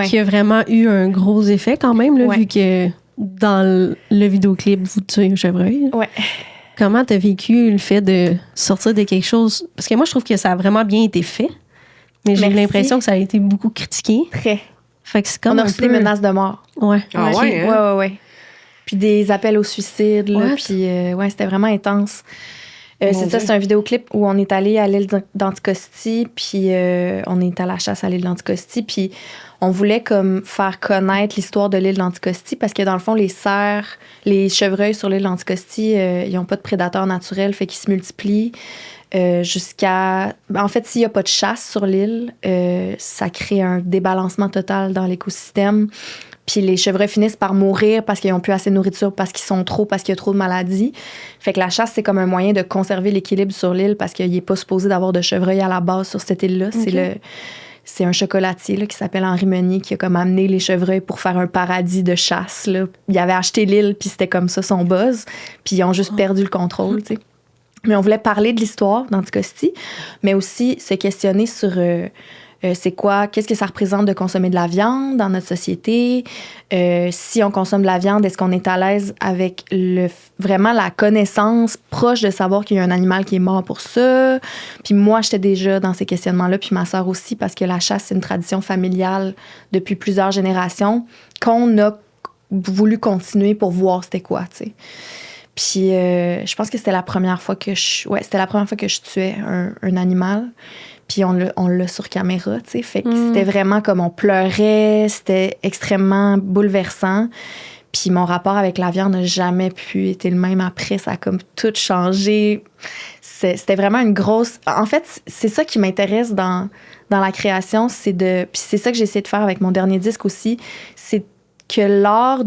qui a vraiment eu un gros effet quand même, là, vu que dans le vidéoclip, vous tuez un chevreuil. Ouais. Comment t'as vécu le fait de sortir de quelque chose? Parce que moi, je trouve que ça a vraiment bien été fait, mais j'ai l'impression que ça a été beaucoup critiqué. Très. Fait que c'est comme on a reçu des menaces de mort. Ouais. Ah ouais, ouais. Puis des appels au suicide, là, puis c'était vraiment intense. C'est ça, c'est un vidéoclip où on est allé à l'île d'Anticosti, puis on est à la chasse à l'île d'Anticosti, puis on voulait comme faire connaître l'histoire de l'île d'Anticosti parce que dans le fond, les cerfs, les chevreuils sur l'île d'Anticosti, ils n'ont pas de prédateurs naturels, fait qu'ils se multiplient jusqu'à... En fait, s'il n'y a pas de chasse sur l'île, ça crée un débalancement total dans l'écosystème. Puis les chevreuils finissent par mourir parce qu'ils n'ont plus assez de nourriture, parce qu'ils sont trop, parce qu'il y a trop de maladies. Fait que la chasse, c'est comme un moyen de conserver l'équilibre sur l'île parce qu'il n'est pas supposé d'avoir de chevreuils à la base sur cette île-là. Okay. C'est un chocolatier là, qui s'appelle Henri Meunier qui a comme amené les chevreuils pour faire un paradis de chasse. Là. Il avait acheté l'île, puis c'était comme ça son buzz. Puis ils ont juste perdu le contrôle, tu sais. Mais on voulait parler de l'histoire d'Anticosti, mais aussi se questionner sur... qu'est-ce que ça représente de consommer de la viande dans notre société? Si on consomme de la viande, est-ce qu'on est à l'aise avec vraiment la connaissance proche de savoir qu'il y a un animal qui est mort pour ça? Puis moi, j'étais déjà dans ces questionnements-là, puis ma sœur aussi, parce que la chasse, c'est une tradition familiale depuis plusieurs générations qu'on a voulu continuer pour voir c'était quoi, tu sais. Puis je pense que c'était la première fois que je tuais un animal. Puis on l'a sur caméra, tu sais. Fait que c'était vraiment comme on pleurait, c'était extrêmement bouleversant. Puis mon rapport avec la viande n'a jamais pu être le même après. Ça a comme tout changé. C'était vraiment une grosse... En fait, c'est ça qui m'intéresse dans la création, Puis c'est ça que j'ai essayé de faire avec mon dernier disque aussi, c'est que l'art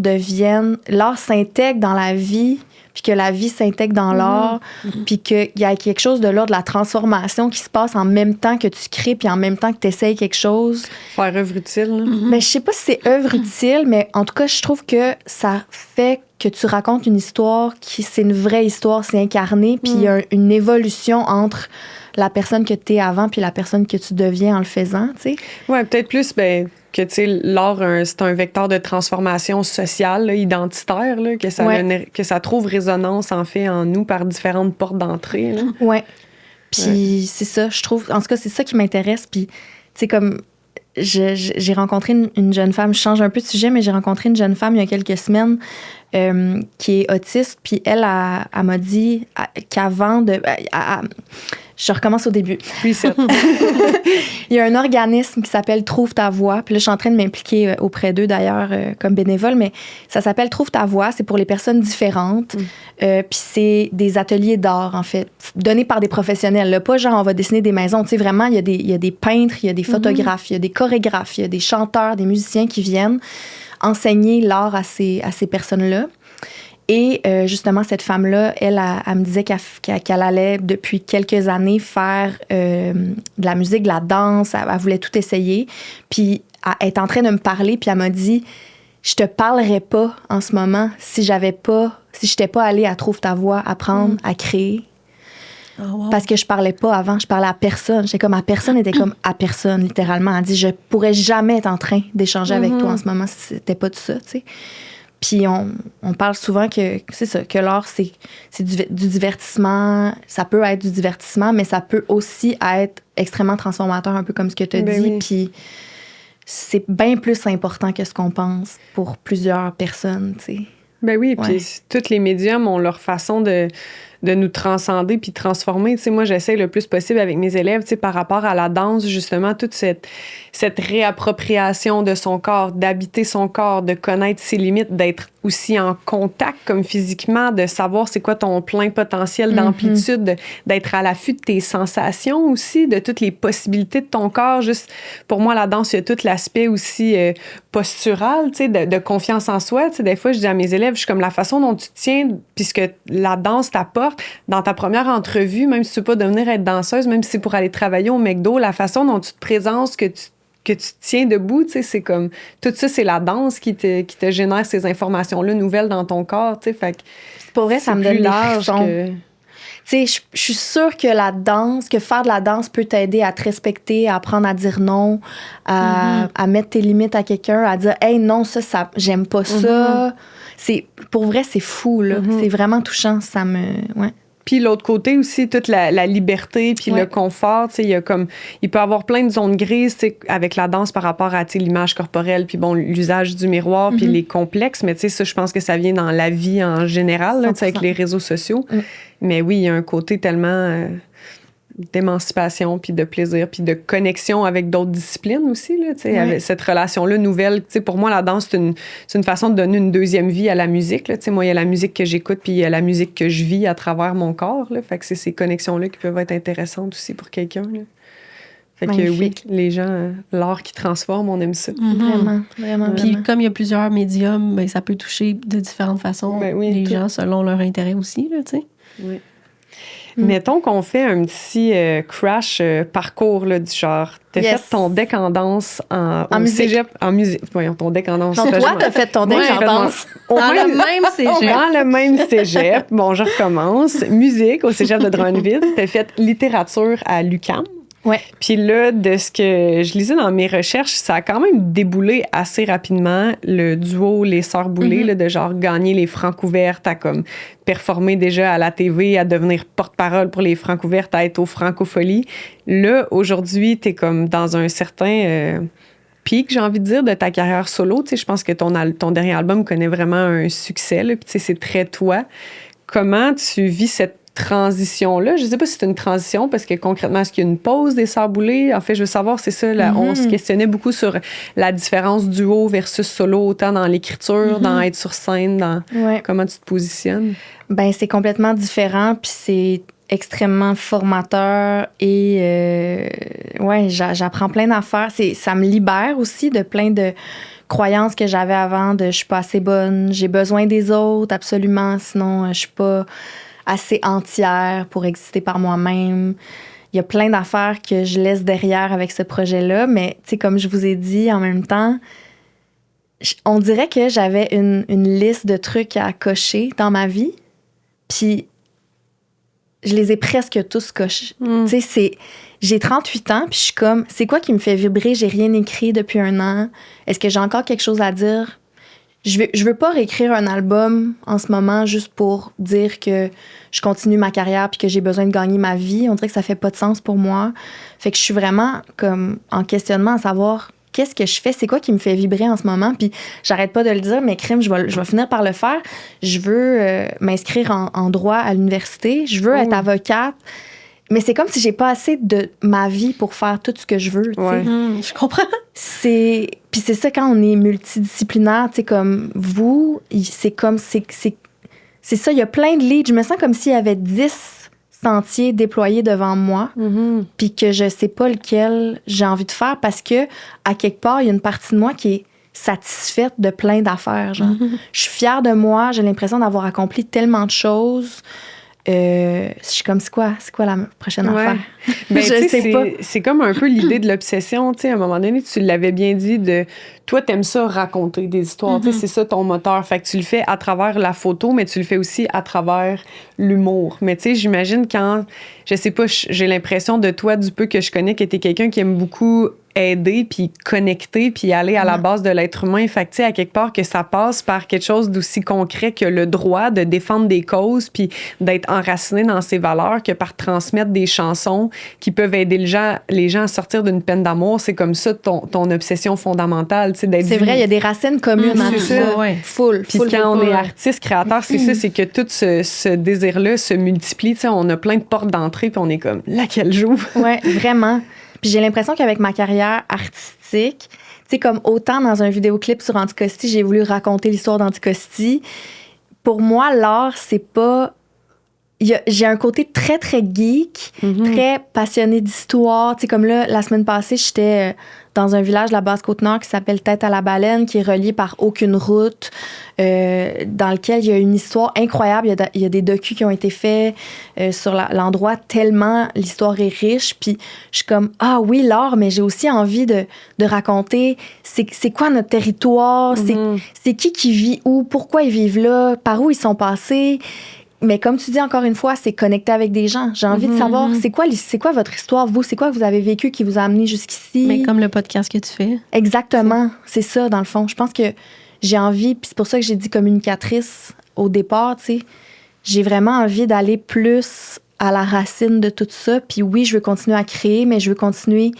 s'intègre dans la vie, puis que la vie s'intègre dans l'art, puis qu'il y a quelque chose de l'ordre de la transformation qui se passe en même temps que tu crées, puis en même temps que tu essayes quelque chose. Faire œuvre utile. Mais je sais pas si c'est œuvre utile, mais en tout cas, je trouve que ça fait que tu racontes une histoire c'est une vraie histoire, c'est incarné, puis il y a une évolution entre la personne que tu es avant puis la personne que tu deviens en le faisant, tu sais. Ouais, peut-être plus, que, tu sais, l'art, c'est un vecteur de transformation sociale, là, identitaire, là, que ça trouve résonance, en fait, en nous par différentes portes d'entrée. Là. Ouais. Puis c'est ça, je trouve... En tout cas, c'est ça qui m'intéresse. Puis, tu sais, comme... J'ai rencontré une jeune femme, je change un peu de sujet, mais j'ai rencontré une jeune femme il y a quelques semaines qui est autiste, puis elle m'a dit qu'avant de... je recommence au début. Oui, c'est Il y a un organisme qui s'appelle Trouve ta voix, puis là, je suis en train de m'impliquer auprès d'eux, d'ailleurs, comme bénévole, mais ça s'appelle Trouve ta voix, c'est pour les personnes différentes, puis c'est des ateliers d'art, en fait, donnés par des professionnels, là, pas genre on va dessiner des maisons, tu sais, vraiment, il y a des peintres, il y a des photographes, il y a des chorégraphes, il y a des chanteurs, des musiciens qui viennent enseigner l'art à ces personnes-là. Et justement, cette femme-là, elle me disait qu'elle allait depuis quelques années faire de la musique, de la danse. Elle voulait tout essayer. Puis elle est en train de me parler, puis elle m'a dit « Je te parlerais pas en ce moment si je n'étais pas allée à Trouve ta voix, apprendre à créer. » Oh, wow. Parce que je parlais pas avant, je parlais à personne. J'étais comme, à personne était comme à personne, littéralement. Elle dit, je pourrais jamais être en train d'échanger avec toi en ce moment si c'était pas tout ça, tu sais. Puis on parle souvent que c'est ça, que l'art, c'est du divertissement. Ça peut être du divertissement, mais ça peut aussi être extrêmement transformateur, un peu comme ce que tu as dit. Oui. Puis c'est bien plus important que ce qu'on pense pour plusieurs personnes, tu sais. Ben oui, puis tous les médiums ont leur façon de nous transcender puis de transformer. Tu sais, moi, j'essaie le plus possible avec mes élèves, tu sais, par rapport à la danse, justement, toute cette réappropriation de son corps, d'habiter son corps, de connaître ses limites, d'être aussi en contact comme physiquement, de savoir c'est quoi ton plein potentiel d'amplitude, d'être à l'affût de tes sensations aussi, de toutes les possibilités de ton corps. Juste, pour moi, la danse, il y a tout l'aspect aussi postural, tu sais, de confiance en soi. Tu sais, des fois, je dis à mes élèves, je suis comme la façon dont tu te tiens, puisque la danse t'apporte dans ta première entrevue, même si tu ne veux pas devenir être danseuse, même si c'est pour aller travailler au McDo, la façon dont tu te présentes, que tu tiens debout, tu sais, c'est comme... Tout ça, c'est la danse qui te génère ces informations-là nouvelles dans ton corps, tu sais, fait que... Pour vrai, ça me donne des frissons. Tu tu sais, je suis sûre que faire de la danse peut t'aider à te respecter, à apprendre à dire non, à mettre tes limites à quelqu'un, à dire, hey, non, ça j'aime pas ça. Pour vrai, c'est fou, là. C'est vraiment touchant. Ouais. Puis l'autre côté aussi, toute la liberté puis le confort, tu sais, il peut y avoir plein de zones grises, tu sais, avec la danse par rapport à, tu sais, l'image corporelle, puis bon, l'usage du miroir, puis les complexes, mais tu sais, ça, je pense que ça vient dans la vie en général, là, tu sais, avec les réseaux sociaux. Mais oui, il y a un côté tellement d'émancipation, puis de plaisir, puis de connexion avec d'autres disciplines aussi, là, tu sais, avec cette relation-là nouvelle. Tu sais, pour moi, la danse, c'est une façon de donner une deuxième vie à la musique, là. Tu sais, moi, il y a la musique que j'écoute, puis il y a la musique que je vis à travers mon corps, là. Fait que c'est ces connexions-là qui peuvent être intéressantes aussi pour quelqu'un, là. Fait que oui, les gens, l'art qui transforme, on aime ça. Vraiment, vraiment. Puis comme il y a plusieurs médiums, ben, ça peut toucher de différentes façons les gens selon leur intérêt aussi, là, tu sais. Oui. Mettons qu'on fait un petit crash parcours là, du genre. T'as fait ton deck en danse au musique. Cégep. En musique. Voyons, ton deck en danse. Non, toi, t'as fait ton deck en danse. Dans le même cégep. Dans le même cégep. Bon, je recommence. Musique au Cégep de Drummondville. T'as fait littérature à l'UQAM. Ouais. Puis là, de ce que je lisais dans mes recherches, ça a quand même déboulé assez rapidement, le duo Les Sœurs Boulay, là, de genre gagner les Francouvertes, à comme performer déjà à la TV, à devenir porte-parole pour les Francouvertes, à être aux Francopholies. Là, aujourd'hui, t'es comme dans un certain pic, j'ai envie de dire, de ta carrière solo. Tu sais, je pense que ton dernier album connaît vraiment un succès, là, puis tu sais, c'est très toi. Comment tu vis cette transition-là? Je ne sais pas si c'est une transition, parce que concrètement, est-ce qu'il y a une pause des Sœurs Boulay? En fait, je veux savoir, c'est ça, là, on se questionnait beaucoup sur la différence duo versus solo, autant dans l'écriture, dans être sur scène, dans comment tu te positionnes. Ben, c'est complètement différent, puis c'est extrêmement formateur et j'apprends plein d'affaires. Ça me libère aussi de plein de croyances que j'avais avant, de je suis pas assez bonne, j'ai besoin des autres, absolument, sinon je suis pas assez entière pour exister par moi-même. Il y a plein d'affaires que je laisse derrière avec ce projet-là, mais tu sais, comme je vous ai dit, en même temps, on dirait que j'avais une liste de trucs à cocher dans ma vie, puis je les ai presque tous cochés. Tu sais, j'ai 38 ans, puis je suis comme, c'est quoi qui me fait vibrer? J'ai rien écrit depuis 1 an. Est-ce que j'ai encore quelque chose à dire? Je veux pas réécrire un album en ce moment juste pour dire que je continue ma carrière puis que j'ai besoin de gagner ma vie. On dirait que ça fait pas de sens pour moi. Fait que je suis vraiment comme en questionnement à savoir qu'est-ce que je fais, c'est quoi qui me fait vibrer en ce moment. Puis j'arrête pas de le dire, mais crime, je vais finir par le faire. Je veux m'inscrire en droit à l'université. Je veux être avocate. Mais c'est comme si j'ai pas assez de ma vie pour faire tout ce que je veux. Je comprends. Puis c'est ça, quand on est multidisciplinaire, tu sais, comme vous, c'est ça, il y a plein de leads. Je me sens comme s'il y avait 10 sentiers déployés devant moi, puis que je sais pas lequel j'ai envie de faire parce que, à quelque part, il y a une partie de moi qui est satisfaite de plein d'affaires. Genre. Je suis fière de moi, j'ai l'impression d'avoir accompli tellement de choses. Je suis comme, c'est quoi la prochaine affaire? Ben, je sais pas. C'est comme un peu l'idée de l'obsession. Tu sais, à un moment donné, tu l'avais bien dit, toi, t'aimes ça raconter des histoires. Tu sais, c'est ça ton moteur. Fait que tu le fais à travers la photo, mais tu le fais aussi à travers l'humour. Mais tu sais, j'imagine quand, je sais pas, j'ai l'impression de toi, du peu que je connais, que t'es quelqu'un qui aime beaucoup aider, puis connecter, puis aller à la base de l'être humain. Fait que, tu sais, à quelque part, que ça passe par quelque chose d'aussi concret que le droit de défendre des causes, puis d'être enraciné dans ses valeurs, que par transmettre des chansons qui peuvent aider les gens à sortir d'une peine d'amour. C'est comme ça ton obsession fondamentale, tu sais, d'être... C'est vrai, il y a des racines communes à tout ça. Full. Puis quand on est artiste, créateur, c'est ça, c'est que tout ce désir-là se multiplie. Tu sais, on a plein de portes d'entrée, puis on est comme, laquelle j'ouvre? Ouais, vraiment. Puis j'ai l'impression qu'avec ma carrière artistique, tu sais, comme autant dans un vidéoclip sur Anticosti, j'ai voulu raconter l'histoire d'Anticosti. Pour moi, l'art, c'est pas... J'ai un côté très, très geek, très passionné d'histoire. Tu sais, comme là, la semaine passée, j'étais dans un village de la Basse-Côte-Nord qui s'appelle Tête-à-la-Baleine, qui est relié par aucune route, dans lequel il y a une histoire incroyable. Il y a des docus qui ont été faits sur l'endroit, tellement l'histoire est riche. Puis je suis comme, ah oui, l'art, mais j'ai aussi envie de raconter c'est quoi notre territoire, c'est qui vit où, pourquoi ils vivent là, par où ils sont passés. Mais comme tu dis encore une fois, c'est connecter avec des gens. J'ai envie de savoir, c'est quoi votre histoire, vous? C'est quoi que vous avez vécu qui vous a amené jusqu'ici? Mais comme le podcast que tu fais. Exactement. C'est ça, dans le fond. Je pense que j'ai envie, puis c'est pour ça que j'ai dit communicatrice au départ, tu sais. J'ai vraiment envie d'aller plus à la racine de tout ça. Puis oui, je veux continuer à créer, mais je veux continuer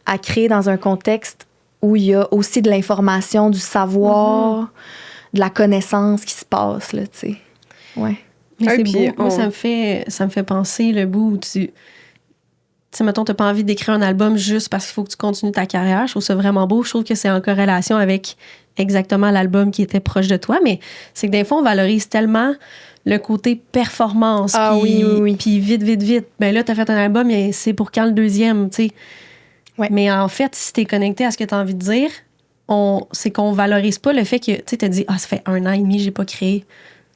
à créer dans un contexte où il y a aussi de l'information, du savoir, de la connaissance qui se passe, là, tu sais. Ouais. Mais c'est beau. Moi, ça me fait penser le bout où tu sais, mettons, t'as pas envie d'écrire un album juste parce qu'il faut que tu continues ta carrière. Je trouve ça vraiment beau. Je trouve que c'est en corrélation avec exactement l'album qui était proche de toi. Mais c'est que des fois, on valorise tellement le côté performance. Puis vite. Ben là, t'as fait un album et c'est pour quand le deuxième, tu sais. Ouais. Mais en fait, si t'es connecté à ce que t'as envie de dire, c'est qu'on valorise pas le fait que, tu sais, t'as dit, ça fait 1 an et demi, j'ai pas créé.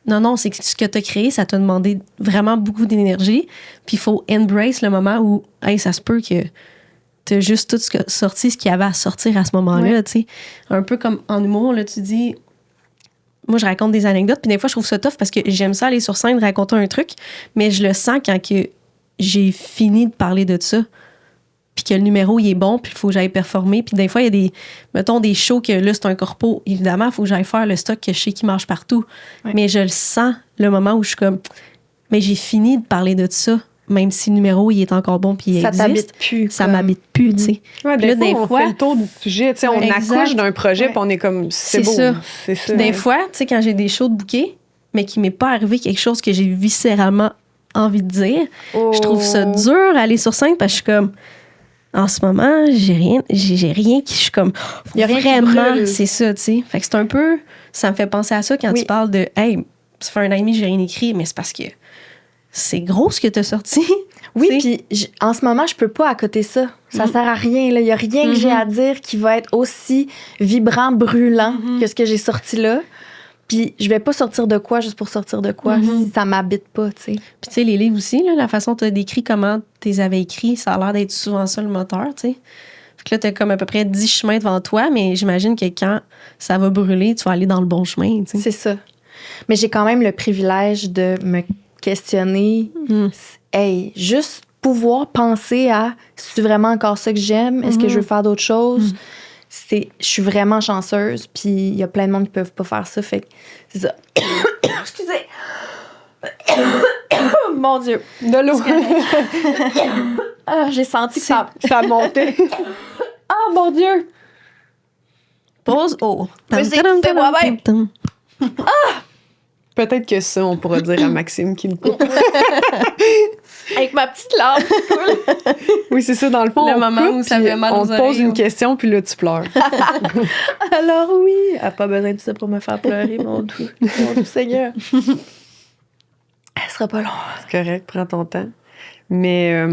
Non, c'est que ce que tu as créé, ça t'a demandé vraiment beaucoup d'énergie. Puis il faut embrace le moment où, ça se peut que tu as juste tout sorti ce qu'il y avait à sortir à ce moment-là. Tu sais. Un peu comme en humour, là, tu dis. Moi, je raconte des anecdotes, puis des fois, je trouve ça tough parce que j'aime ça aller sur scène, raconter un truc, mais je le sens quand que j'ai fini de parler de ça. Puis que le numéro, il est bon, puis il faut que j'aille performer. Puis des fois, il y a des shows que là, c'est un corpo. Évidemment, il faut que j'aille faire le stock que je sais qui marche partout. Ouais. Mais je le sens, le moment où je suis comme, mais j'ai fini de parler de ça, même si le numéro, il est encore bon, puis il existe. Ça t'habite plus. Ça m'habite plus, tu sais. Ouais, des fois, on fait le tour du sujet, tu sais, on accouche d'un projet, puis on est comme, c'est beau. Ça. C'est ça. Des fois, tu sais, quand j'ai des shows de bouquet, mais qu'il m'est pas arrivé quelque chose que j'ai viscéralement envie de dire, je trouve ça dur à aller sur scène, parce que je suis comme, en ce moment, j'ai rien qui je suis comme il y a rien vraiment, c'est ça, tu sais. Fait que c'est un peu, ça me fait penser à ça quand tu parles de hey, ça fait 1 an et demi, j'ai rien écrit, mais c'est parce que c'est gros ce que t'as sorti. Oui, puis en ce moment, je peux pas accoter ça. Ça sert à rien, là. Il y a rien que j'ai à dire qui va être aussi vibrant, brûlant que ce que j'ai sorti là. Puis je vais pas sortir de quoi juste pour sortir de quoi si ça m'habite pas, tu sais. Puis tu sais, les livres aussi, là, la façon que tu as décrit comment tu les avais écrits, ça a l'air d'être souvent ça le moteur, tu sais. Fait que là, tu as comme à peu près 10 chemins devant toi, mais j'imagine que quand ça va brûler, tu vas aller dans le bon chemin, tu sais. C'est ça. Mais j'ai quand même le privilège de me questionner. Hey, juste pouvoir penser à, c'est vraiment encore ça que j'aime? Est-ce que je veux faire d'autres choses? Je suis vraiment chanceuse, puis il y a plein de monde qui peuvent pas faire ça, fait que c'est ça. Excusez. Mon Dieu. De l'eau. J'ai senti que ça montait. Ah, mon Dieu. Pause haut. C'est moi-même. Peut-être que ça, on pourra dire à Maxime qui me coupe. Avec ma petite larme qui coule. Oui, c'est ça, dans le fond. Le moment où ça fait mal aux oreilles. On te pose une question, puis là, tu pleures. Alors oui, elle n'a pas besoin de ça pour me faire pleurer, mon doux Seigneur. Elle sera pas longue. C'est correct, prends ton temps. Mais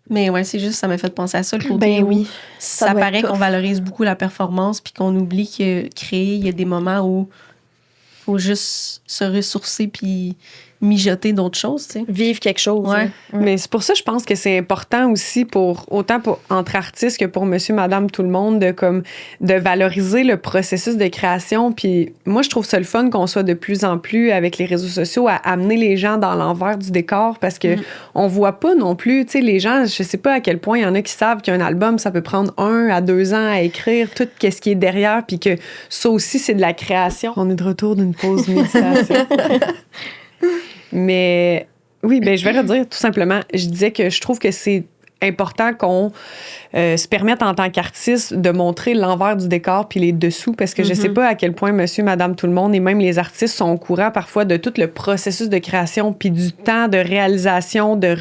ouais, c'est juste, ça m'a fait penser à ça, le côté où ça paraît qu'on valorise beaucoup la performance, puis qu'on oublie que créer, il y a des moments où il faut juste se ressourcer, puis mijoter d'autres choses, tu sais. Vivre quelque chose. Ouais. Mais c'est pour ça, je pense que c'est important aussi autant entre artistes que pour monsieur, madame, tout le monde, de valoriser le processus de création. Puis moi, je trouve ça le fun qu'on soit de plus en plus, avec les réseaux sociaux, à amener les gens dans l'envers du décor, parce que on voit pas non plus, tu sais, les gens, je sais pas à quel point il y en a qui savent qu'un album, ça peut prendre 1 à 2 ans à écrire, tout ce qui est derrière, puis que ça aussi, c'est de la création. On est de retour d'une pause méditation. Mais oui, je vais redire tout simplement. Je disais que je trouve que c'est important qu'on se permette en tant qu'artiste de montrer l'envers du décor puis les dessous, parce que je sais pas à quel point monsieur, madame, tout le monde et même les artistes sont au courant parfois de tout le processus de création puis du temps de réalisation, de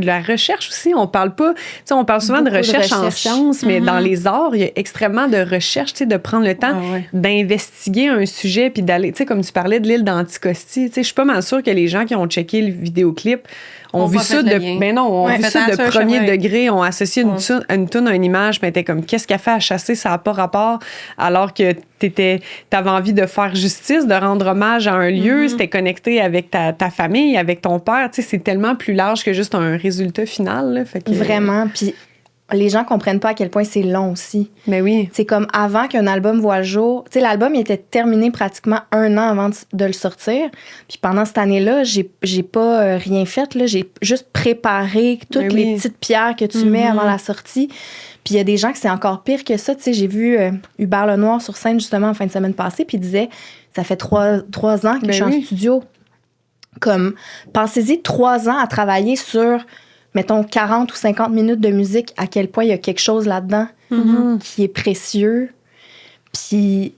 la recherche aussi. On parle pas, tu sais, on parle souvent de recherche en sciences, mais dans les arts, il y a extrêmement de recherche, tu sais, de prendre le temps d'investiguer un sujet puis d'aller, tu sais, comme tu parlais de l'île d'Anticosti, tu sais, je suis pas mal sûre que les gens qui ont checké le vidéoclip ont vu ça de premier degré, ont associé une toune à une image, mais t'es comme, qu'est-ce qu'elle fait à chasser, ça n'a pas rapport, alors que t'avais envie de faire justice, de rendre hommage à un lieu, c'était connecté avec ta famille, avec ton père, tu sais, c'est tellement plus large que juste un résultat final, là, fait que... Vraiment, puis les gens comprennent pas à quel point c'est long aussi. Mais oui. C'est comme avant qu'un album voit le jour. Tu sais, l'album il était terminé pratiquement 1 an avant de le sortir. Puis pendant cette année-là, j'ai pas rien fait. Là. J'ai juste préparé toutes les petites pierres que tu mets avant la sortie. Puis il y a des gens que c'est encore pire que ça. Tu sais, j'ai vu Hubert Lenoir sur scène justement en fin de semaine passée, puis il disait, ça fait 3 ans que je suis en studio. Comme, pensez-y, 3 ans à travailler sur, mettons, 40 ou 50 minutes de musique, à quel point il y a quelque chose là-dedans qui est précieux. Puis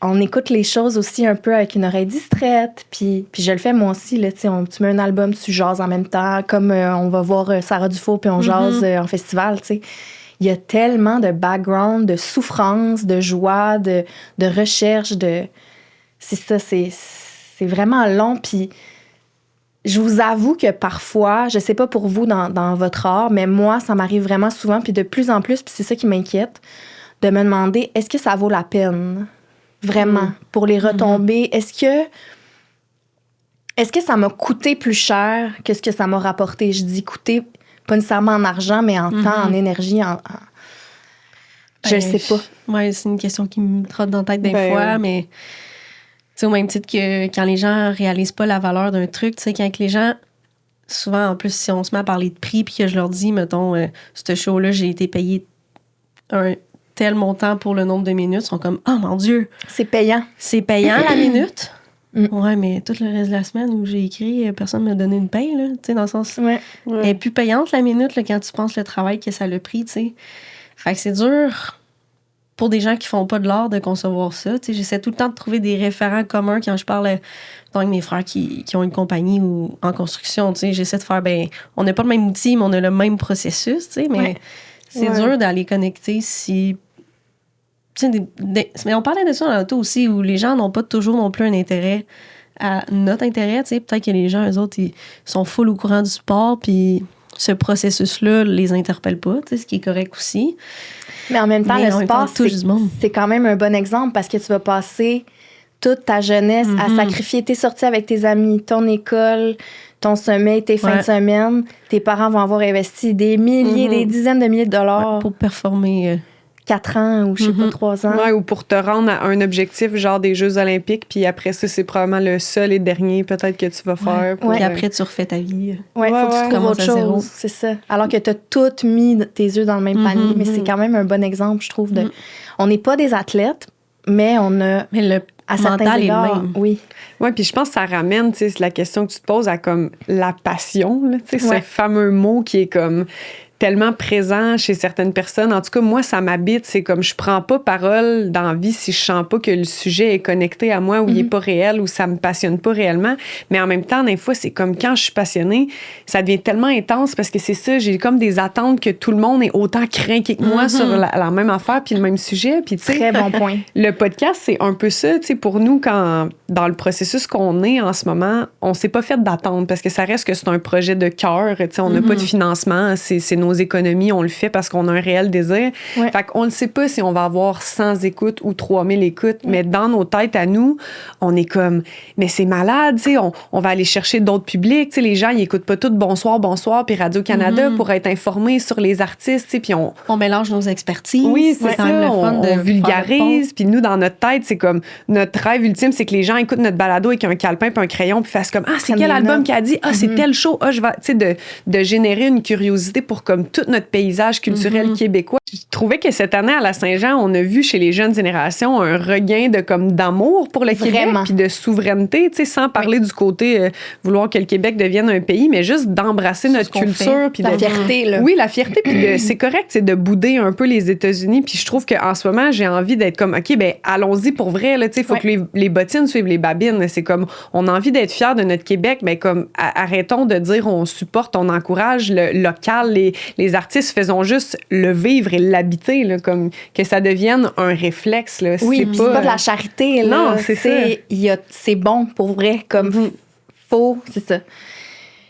on écoute les choses aussi un peu avec une oreille distraite. Puis je le fais moi aussi. Là, tu mets un album, tu jases en même temps, comme on va voir Sarah Dufault puis on jase en festival, tu sais. Il y a tellement de background, de souffrance, de joie, de recherche, c'est ça, c'est vraiment long. Puis je vous avoue que parfois, je sais pas pour vous dans votre art, mais moi, ça m'arrive vraiment souvent, puis de plus en plus, puis c'est ça qui m'inquiète, de me demander, est-ce que ça vaut la peine, vraiment, pour les retombées? Est-ce que ça m'a coûté plus cher que ce que ça m'a rapporté? Je dis coûté, pas nécessairement en argent, mais en temps, en énergie, je le sais pas. Oui, c'est une question qui me trotte dans la tête des fois, mais au même titre que quand les gens réalisent pas la valeur d'un truc, tu sais, quand les gens, souvent, en plus, si on se met à parler de prix, puis que je leur dis, mettons, ce show-là, j'ai été payé un tel montant pour le nombre de minutes, ils sont comme, oh mon Dieu! C'est payant. C'est payant la minute? Ouais, mais tout le reste de la semaine où j'ai écrit, personne ne m'a donné une paye, là, tu sais, dans le sens... Ouais. Elle est plus payante, la minute, là, quand tu penses le travail que ça l'a pris, tu sais. Fait que c'est dur pour des gens qui font pas de l'art de concevoir ça, tu sais. J'essaie tout le temps de trouver des référents communs quand je parle avec mes frères qui ont une compagnie ou en construction, tu sais. J'essaie de faire, on n'a pas le même outil, mais on a le même processus, tu sais, mais c'est dur d'aller connecter si... Mais on parlait de ça dans l'auto aussi, où les gens n'ont pas toujours non plus un intérêt à notre intérêt. Tu sais, peut-être que les gens, eux autres, ils sont full au courant du sport, puis ce processus-là les interpelle pas, tu sais, ce qui est correct aussi. Mais en même temps, le sport, c'est quand même un bon exemple parce que tu vas passer toute ta jeunesse à sacrifier tes sorties avec tes amis, ton école, ton sommeil, tes fins de semaine. Tes parents vont avoir investi des milliers, des dizaines de milliers de dollars pour performer... 4 ans ou je sais pas, 3 ans. Ouais, ou pour te rendre à un objectif, genre des Jeux olympiques, puis après ça, c'est probablement le seul et dernier peut-être que tu vas faire. Puis après, tu refais ta vie. Ouais, faut que tu trouves autre chose. C'est ça. Alors que tu as tout mis tes yeux dans le même panier, mais c'est quand même un bon exemple, je trouve. On n'est pas des athlètes, mais on a... Mais le mental est le même. Oui. Oui, puis je pense que ça ramène, tu sais, la question que tu te poses à comme la passion, tu sais, ce fameux mot qui est comme... tellement présent chez certaines personnes. En tout cas, moi, ça m'habite. C'est comme je prends pas parole dans la vie si je sens pas que le sujet est connecté à moi ou il est pas réel ou ça me passionne pas réellement. Mais en même temps, des fois, c'est comme quand je suis passionnée, ça devient tellement intense parce que c'est ça, j'ai comme des attentes que tout le monde est autant craqué que moi sur la même affaire puis le même sujet. Puis, tu sais, très bon point. Le podcast, c'est un peu ça, tu sais, pour nous, quand dans le processus qu'on est en ce moment, on s'est pas fait d'attente parce que ça reste que c'est un projet de cœur, tu sais, on n'a pas de financement, c'est nos économies, on le fait parce qu'on a un réel désir. Ouais. Fait qu'on ne sait pas si on va avoir 100 écoutes ou 3000 écoutes, mais dans nos têtes à nous, on est comme, mais c'est malade, tu sais, on va aller chercher d'autres publics, tu sais, les gens, ils écoutent pas tout Bonsoir, puis Radio-Canada pour être informés sur les artistes, tu sais, puis on mélange nos expertises. Oui, c'est ça, on vulgarise, puis nous, dans notre tête, c'est comme, notre rêve ultime, c'est que les gens écoutent notre balado avec un calepin puis un crayon puis fassent comme, ah, c'est quel album qui a dit? Ah, c'est tel show. Ah, je vais, tu sais, de générer une curiosité pour comme tout notre paysage culturel québécois. Je trouvais que cette année à la Saint-Jean, on a vu chez les jeunes générations un regain de comme d'amour pour le Québec puis de souveraineté, tu sais, sans parler du côté vouloir que le Québec devienne un pays, mais juste d'embrasser notre culture puis la fierté là. Oui, la fierté puis c'est correct, c'est de bouder un peu les États-Unis puis je trouve qu'en ce moment, j'ai envie d'être comme OK, ben allons-y pour vrai là, tu sais, faut que les bottines suivent les babines, c'est comme on a envie d'être fiers de notre Québec, mais comme arrêtons de dire on supporte, on encourage le local, les artistes, faisons juste le vivre et l'habiter, là, comme que ça devienne un réflexe. Là. Oui, c'est pas de la charité. Là. Non, c'est ça. C'est bon pour vrai, comme faux, c'est ça.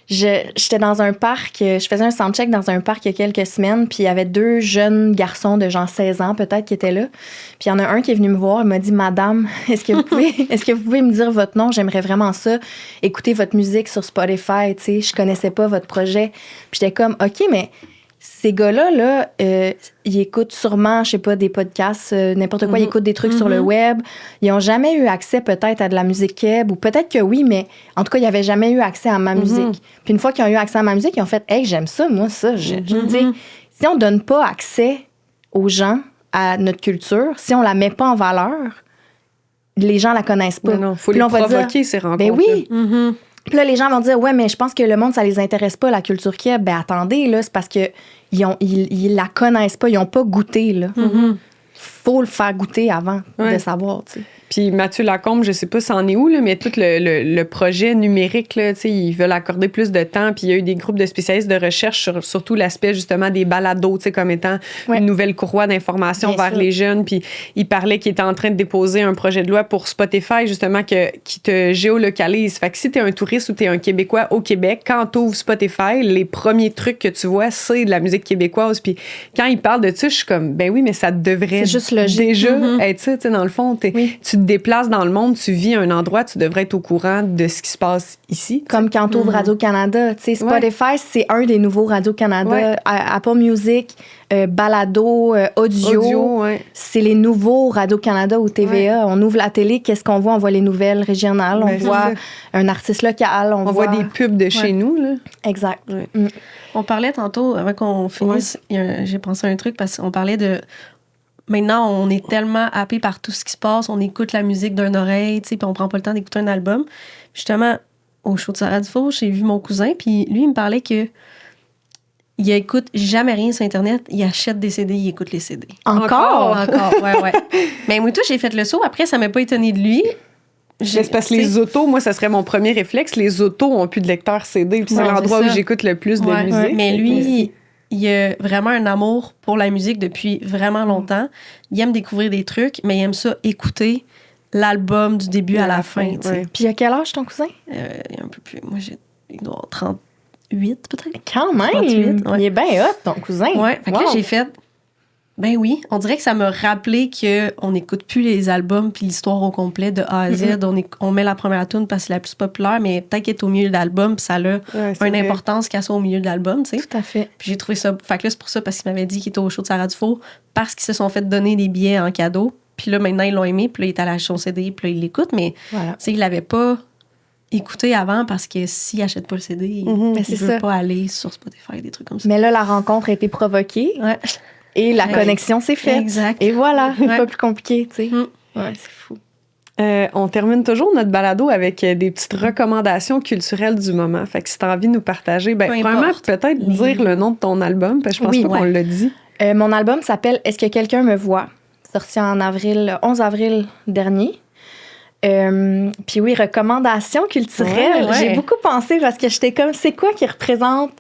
J'étais dans un parc, je faisais un soundcheck dans un parc il y a quelques semaines, puis il y avait 2 jeunes garçons de genre 16 ans peut-être qui étaient là. Puis il y en a un qui est venu me voir, il m'a dit « Madame, est-ce que vous pouvez me dire votre nom? J'aimerais vraiment ça. Écouter votre musique sur Spotify, tu sais, je connaissais pas votre projet. » Puis j'étais comme « OK, mais ces gars-là, là, ils écoutent sûrement, je sais pas, des podcasts, n'importe quoi, ils écoutent des trucs sur le web. Ils n'ont jamais eu accès peut-être à de la musique web, ou peut-être que oui, mais en tout cas, ils n'avaient jamais eu accès à ma musique. Puis une fois qu'ils ont eu accès à ma musique, ils ont fait « Hey, j'aime ça, moi, ça. » Je dis, si on donne pas accès aux gens à notre culture, si on la met pas en valeur, les gens la connaissent pas. Non, faut les provoquer, ces rencontres. Ben oui. Puis là, les gens vont dire, ouais, mais je pense que le monde, ça les intéresse pas, la culture keb. Ben attendez, là, c'est parce que ils la connaissent pas, ils ont pas goûté, là. Faut le faire goûter avant de savoir, tu sais. Puis Mathieu Lacombe, je sais pas si c'en est où, là, mais tout le projet numérique, là, ils veulent accorder plus de temps. Puis il y a eu des groupes de spécialistes de recherche sur surtout l'aspect justement des balados, comme étant une nouvelle courroie d'information vers les jeunes. Puis il parlait qu'il était en train de déposer un projet de loi pour Spotify, justement, qui te géolocalise. Fait que si t'es un touriste ou t'es un Québécois au Québec, quand t'ouvres Spotify, les premiers trucs que tu vois, c'est de la musique québécoise. Puis quand il parle de ça, je suis comme, ben oui, mais ça devrait déjà être ça. Dans le fond, tu te déplaces dans le monde, tu vis à un endroit, tu devrais être au courant de ce qui se passe ici. Comme quand tu ouvres Radio-Canada. Spotify, c'est un des nouveaux Radio-Canada. Apple Music, Balado, Audio. C'est les nouveaux Radio-Canada ou TVA. On ouvre la télé, qu'est-ce qu'on voit? On voit les nouvelles régionales, on voit un artiste local. On voit des pubs de chez nous. Là. Exact. On parlait tantôt, avant qu'on finisse, j'ai pensé à un truc, parce qu'on parlait de... Maintenant, on est tellement happé par tout ce qui se passe, on écoute la musique d'une oreille, tu sais, puis on prend pas le temps d'écouter un album. Justement, au show de Sarah Dufour, j'ai vu mon cousin, puis lui, il me parlait que il écoute jamais rien sur Internet, il achète des CD, il écoute les CD. Encore, ouais. Mais moi, tout, j'ai fait le saut. Après, ça m'a pas étonné de lui. C'est parce que les autos, moi, ça serait mon premier réflexe. Les autos ont plus de lecteur CD, puis c'est l'endroit où j'écoute le plus de musique. Mais lui... Il a vraiment un amour pour la musique depuis vraiment longtemps. Il aime découvrir des trucs, mais il aime ça écouter l'album du début à la fin. Puis il a quel âge, ton cousin? Il est un peu plus... Moi, il doit avoir 38, peut-être. Quand même! 38, il est bien hot, ton cousin. Ouais. Fait que là, j'ai fait... Ben oui, on dirait que ça m'a rappelé qu'on n'écoute plus les albums puis l'histoire au complet de A à Z. On met la première tune parce que c'est la plus populaire, mais peut-être qu'elle est au milieu de l'album puis ça a une importance qu'elle soit au milieu de l'album, tu sais. Tout à fait. Puis j'ai trouvé ça... Fait que là, c'est pour ça, parce qu'il m'avait dit qu'il était au show de Sarah Dufour, parce qu'ils se sont fait donner des billets en cadeau. Puis là, maintenant, ils l'ont aimé, puis là, il est allé acheter son CD, puis là, il l'écoute, mais tu sais, il l'avait pas écouté avant parce que s'il achète pas le CD, il veut pas aller sur Spotify, des trucs comme ça. Mais là, la rencontre a été provoquée. Ouais. Et la connexion s'est faite. Exact. Et voilà, pas plus compliqué, tu sais. Ouais, c'est fou. On termine toujours notre balado avec des petites recommandations culturelles du moment. Fait que si tu as envie de nous partager, premièrement, peut-être dire le nom de ton album, parce que je pense pas qu'on l'a dit. Mon album s'appelle « Est-ce que quelqu'un me voit ?» sorti en 11 avril dernier. Puis oui, recommandations culturelles. J'ai beaucoup pensé parce que j'étais comme, c'est quoi qui représente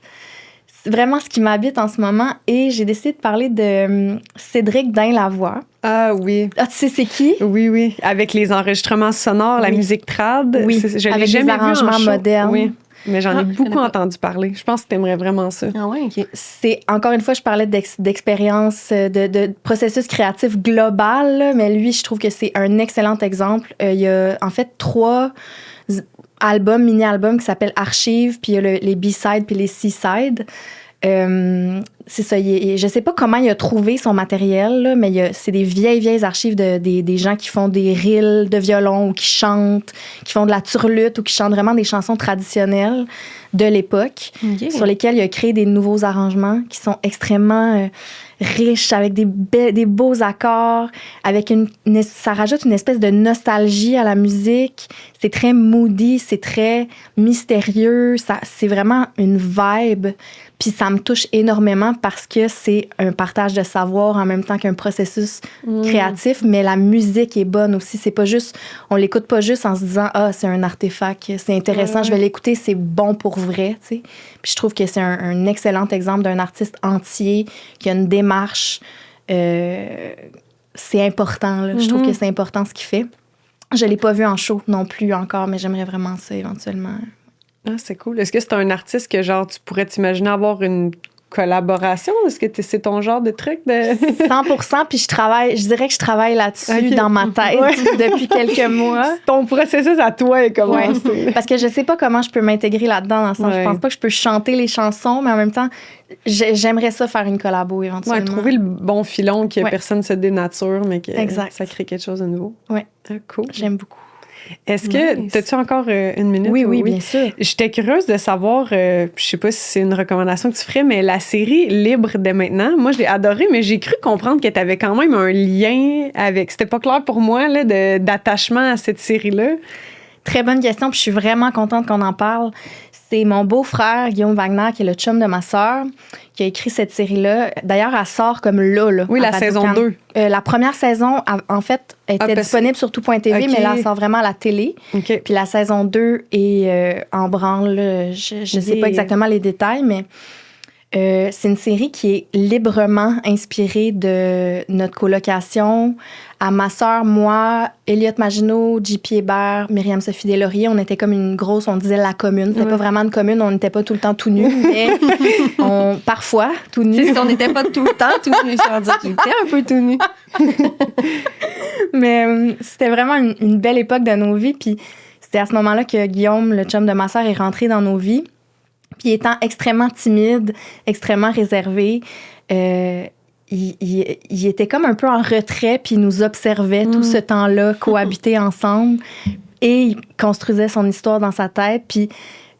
vraiment ce qui m'habite en ce moment? Et j'ai décidé de parler de Cédric Dain-Lavoie. Ah oui. Ah, tu sais c'est qui? Oui. Avec les enregistrements sonores, la musique trad. Oui, je avec jamais des arrangements modernes. Oui. Mais j'en ai beaucoup entendu parler. Je pense que tu aimerais vraiment ça. Ah ouais, OK. C'est, encore une fois, je parlais d'expérience, de processus créatif global, là, mais lui, je trouve que c'est un excellent exemple. Il y a en fait 3 albums, mini-albums qui s'appellent Archives, puis il y a les B-sides puis les C-sides. C'est ça. Je sais pas comment il a trouvé son matériel, là, mais c'est des vieilles archives des gens qui font des reels de violon ou qui chantent, qui font de la turlute ou qui chantent vraiment des chansons traditionnelles de l'époque, sur lesquelles il a créé des nouveaux arrangements qui sont extrêmement riches, avec des beaux accords, avec ça rajoute une espèce de nostalgie à la musique. C'est très moody, c'est très mystérieux. C'est vraiment une vibe. Puis ça me touche énormément parce que c'est un partage de savoir en même temps qu'un processus créatif, mais la musique est bonne aussi. C'est pas juste, on l'écoute pas juste en se disant c'est un artefact, c'est intéressant, je vais l'écouter, c'est bon pour vrai, tu sais. Puis je trouve que c'est un excellent exemple d'un artiste entier qui a une démarche. C'est important, là. Je trouve que c'est important ce qu'il fait. Je l'ai pas vu en show non plus encore, mais j'aimerais vraiment ça éventuellement. Ah, c'est cool. Est-ce que c'est un artiste que, genre, tu pourrais t'imaginer avoir une collaboration? Est-ce que c'est ton genre de truc? 100%, puis je dirais que je travaille là-dessus dans ma tête depuis quelques mois. Ton processus à toi est commencé. Ouais. Parce que je sais pas comment je peux m'intégrer là-dedans, dans le sens, je pense pas que je peux chanter les chansons, mais en même temps, j'aimerais ça faire une collabo éventuellement. Ouais, trouver le bon filon que personne se dénature, mais que ça crée quelque chose de nouveau. Ouais. Ah, cool. J'aime beaucoup. Est-ce que, t'as-tu encore une minute? Oui, bien sûr. J'étais curieuse de savoir, je sais pas si c'est une recommandation que tu ferais, mais la série Libre dès maintenant, moi, je l'ai adorée, mais j'ai cru comprendre que t'avais quand même un lien avec... C'était pas clair pour moi, là, d'attachement à cette série-là. Très bonne question, puis je suis vraiment contente qu'on en parle. C'est mon beau-frère, Guillaume Wagner, qui est le chum de ma sœur, qui a écrit cette série-là. D'ailleurs, elle sort comme là. Oui, la saison 2. La première saison, en fait, était disponible sur tout.tv, mais là, elle sort vraiment à la télé. Okay. Puis la saison 2 est en branle. Je ne sais pas exactement les détails, mais c'est une série qui est librement inspirée de notre colocation. À ma sœur, moi, Elliot Maginot, JP Hébert, Myriam-Sophie Deslauriers, on était comme une grosse, on disait la commune. C'était pas vraiment une commune, on n'était pas tout le temps tout nus, mais parfois tout nus. On n'était pas tout le temps tout nus, ça veut dire qu'on était un peu tout nus. Mais c'était vraiment une belle époque de nos vies. Puis c'était à ce moment-là que Guillaume, le chum de ma sœur, est rentré dans nos vies. Puis étant extrêmement timide, extrêmement réservé, il était comme un peu en retrait, puis il nous observait tout ce temps-là, cohabiter ensemble. Et il construisait son histoire dans sa tête. Puis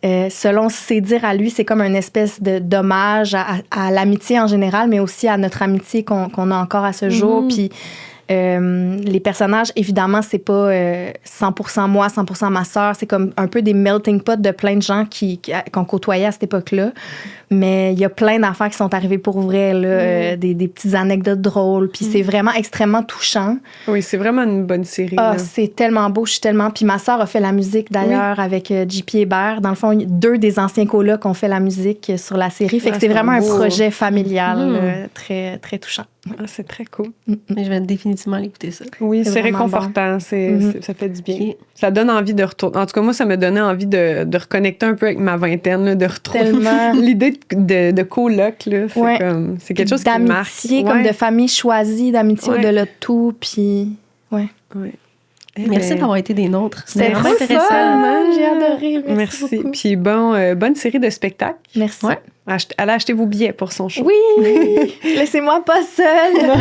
selon ses dires à lui, c'est comme une espèce d'hommage à l'amitié en général, mais aussi à notre amitié qu'on a encore à ce jour. Puis les personnages, évidemment, c'est pas 100% moi, 100% ma sœur. C'est comme un peu des melting pots de plein de gens qu'on côtoyait à cette époque-là. Mais il y a plein d'affaires qui sont arrivées pour vrai, là, des petites anecdotes drôles. Puis c'est vraiment extrêmement touchant. Oui, c'est vraiment une bonne série. C'est tellement beau, je suis tellement... Puis ma sœur a fait la musique, d'ailleurs, avec JP Hébert. Dans le fond, 2 des anciens colocs ont fait la musique sur la série. Fait que c'est vraiment un projet familial très, très touchant. C'est très cool. Mais je vais définitivement l'écouter, ça. Oui, c'est réconfortant. Bon. Ça fait du bien. Ça donne envie de retourner. En tout cas, moi, ça me donnait envie de reconnecter un peu avec ma vingtaine, là, de retrouver l'idée de coloc. Là, c'est quelque chose qui marche. D'amitié, comme de famille choisie, d'amitié au-delà de tout. Puis, Merci d'avoir été des nôtres. C'était vraiment intéressant. J'ai adoré. Merci beaucoup. Puis bonne série de spectacles. Merci. Ouais. Allez acheter vos billets pour son show. Oui! Laissez-moi pas seule!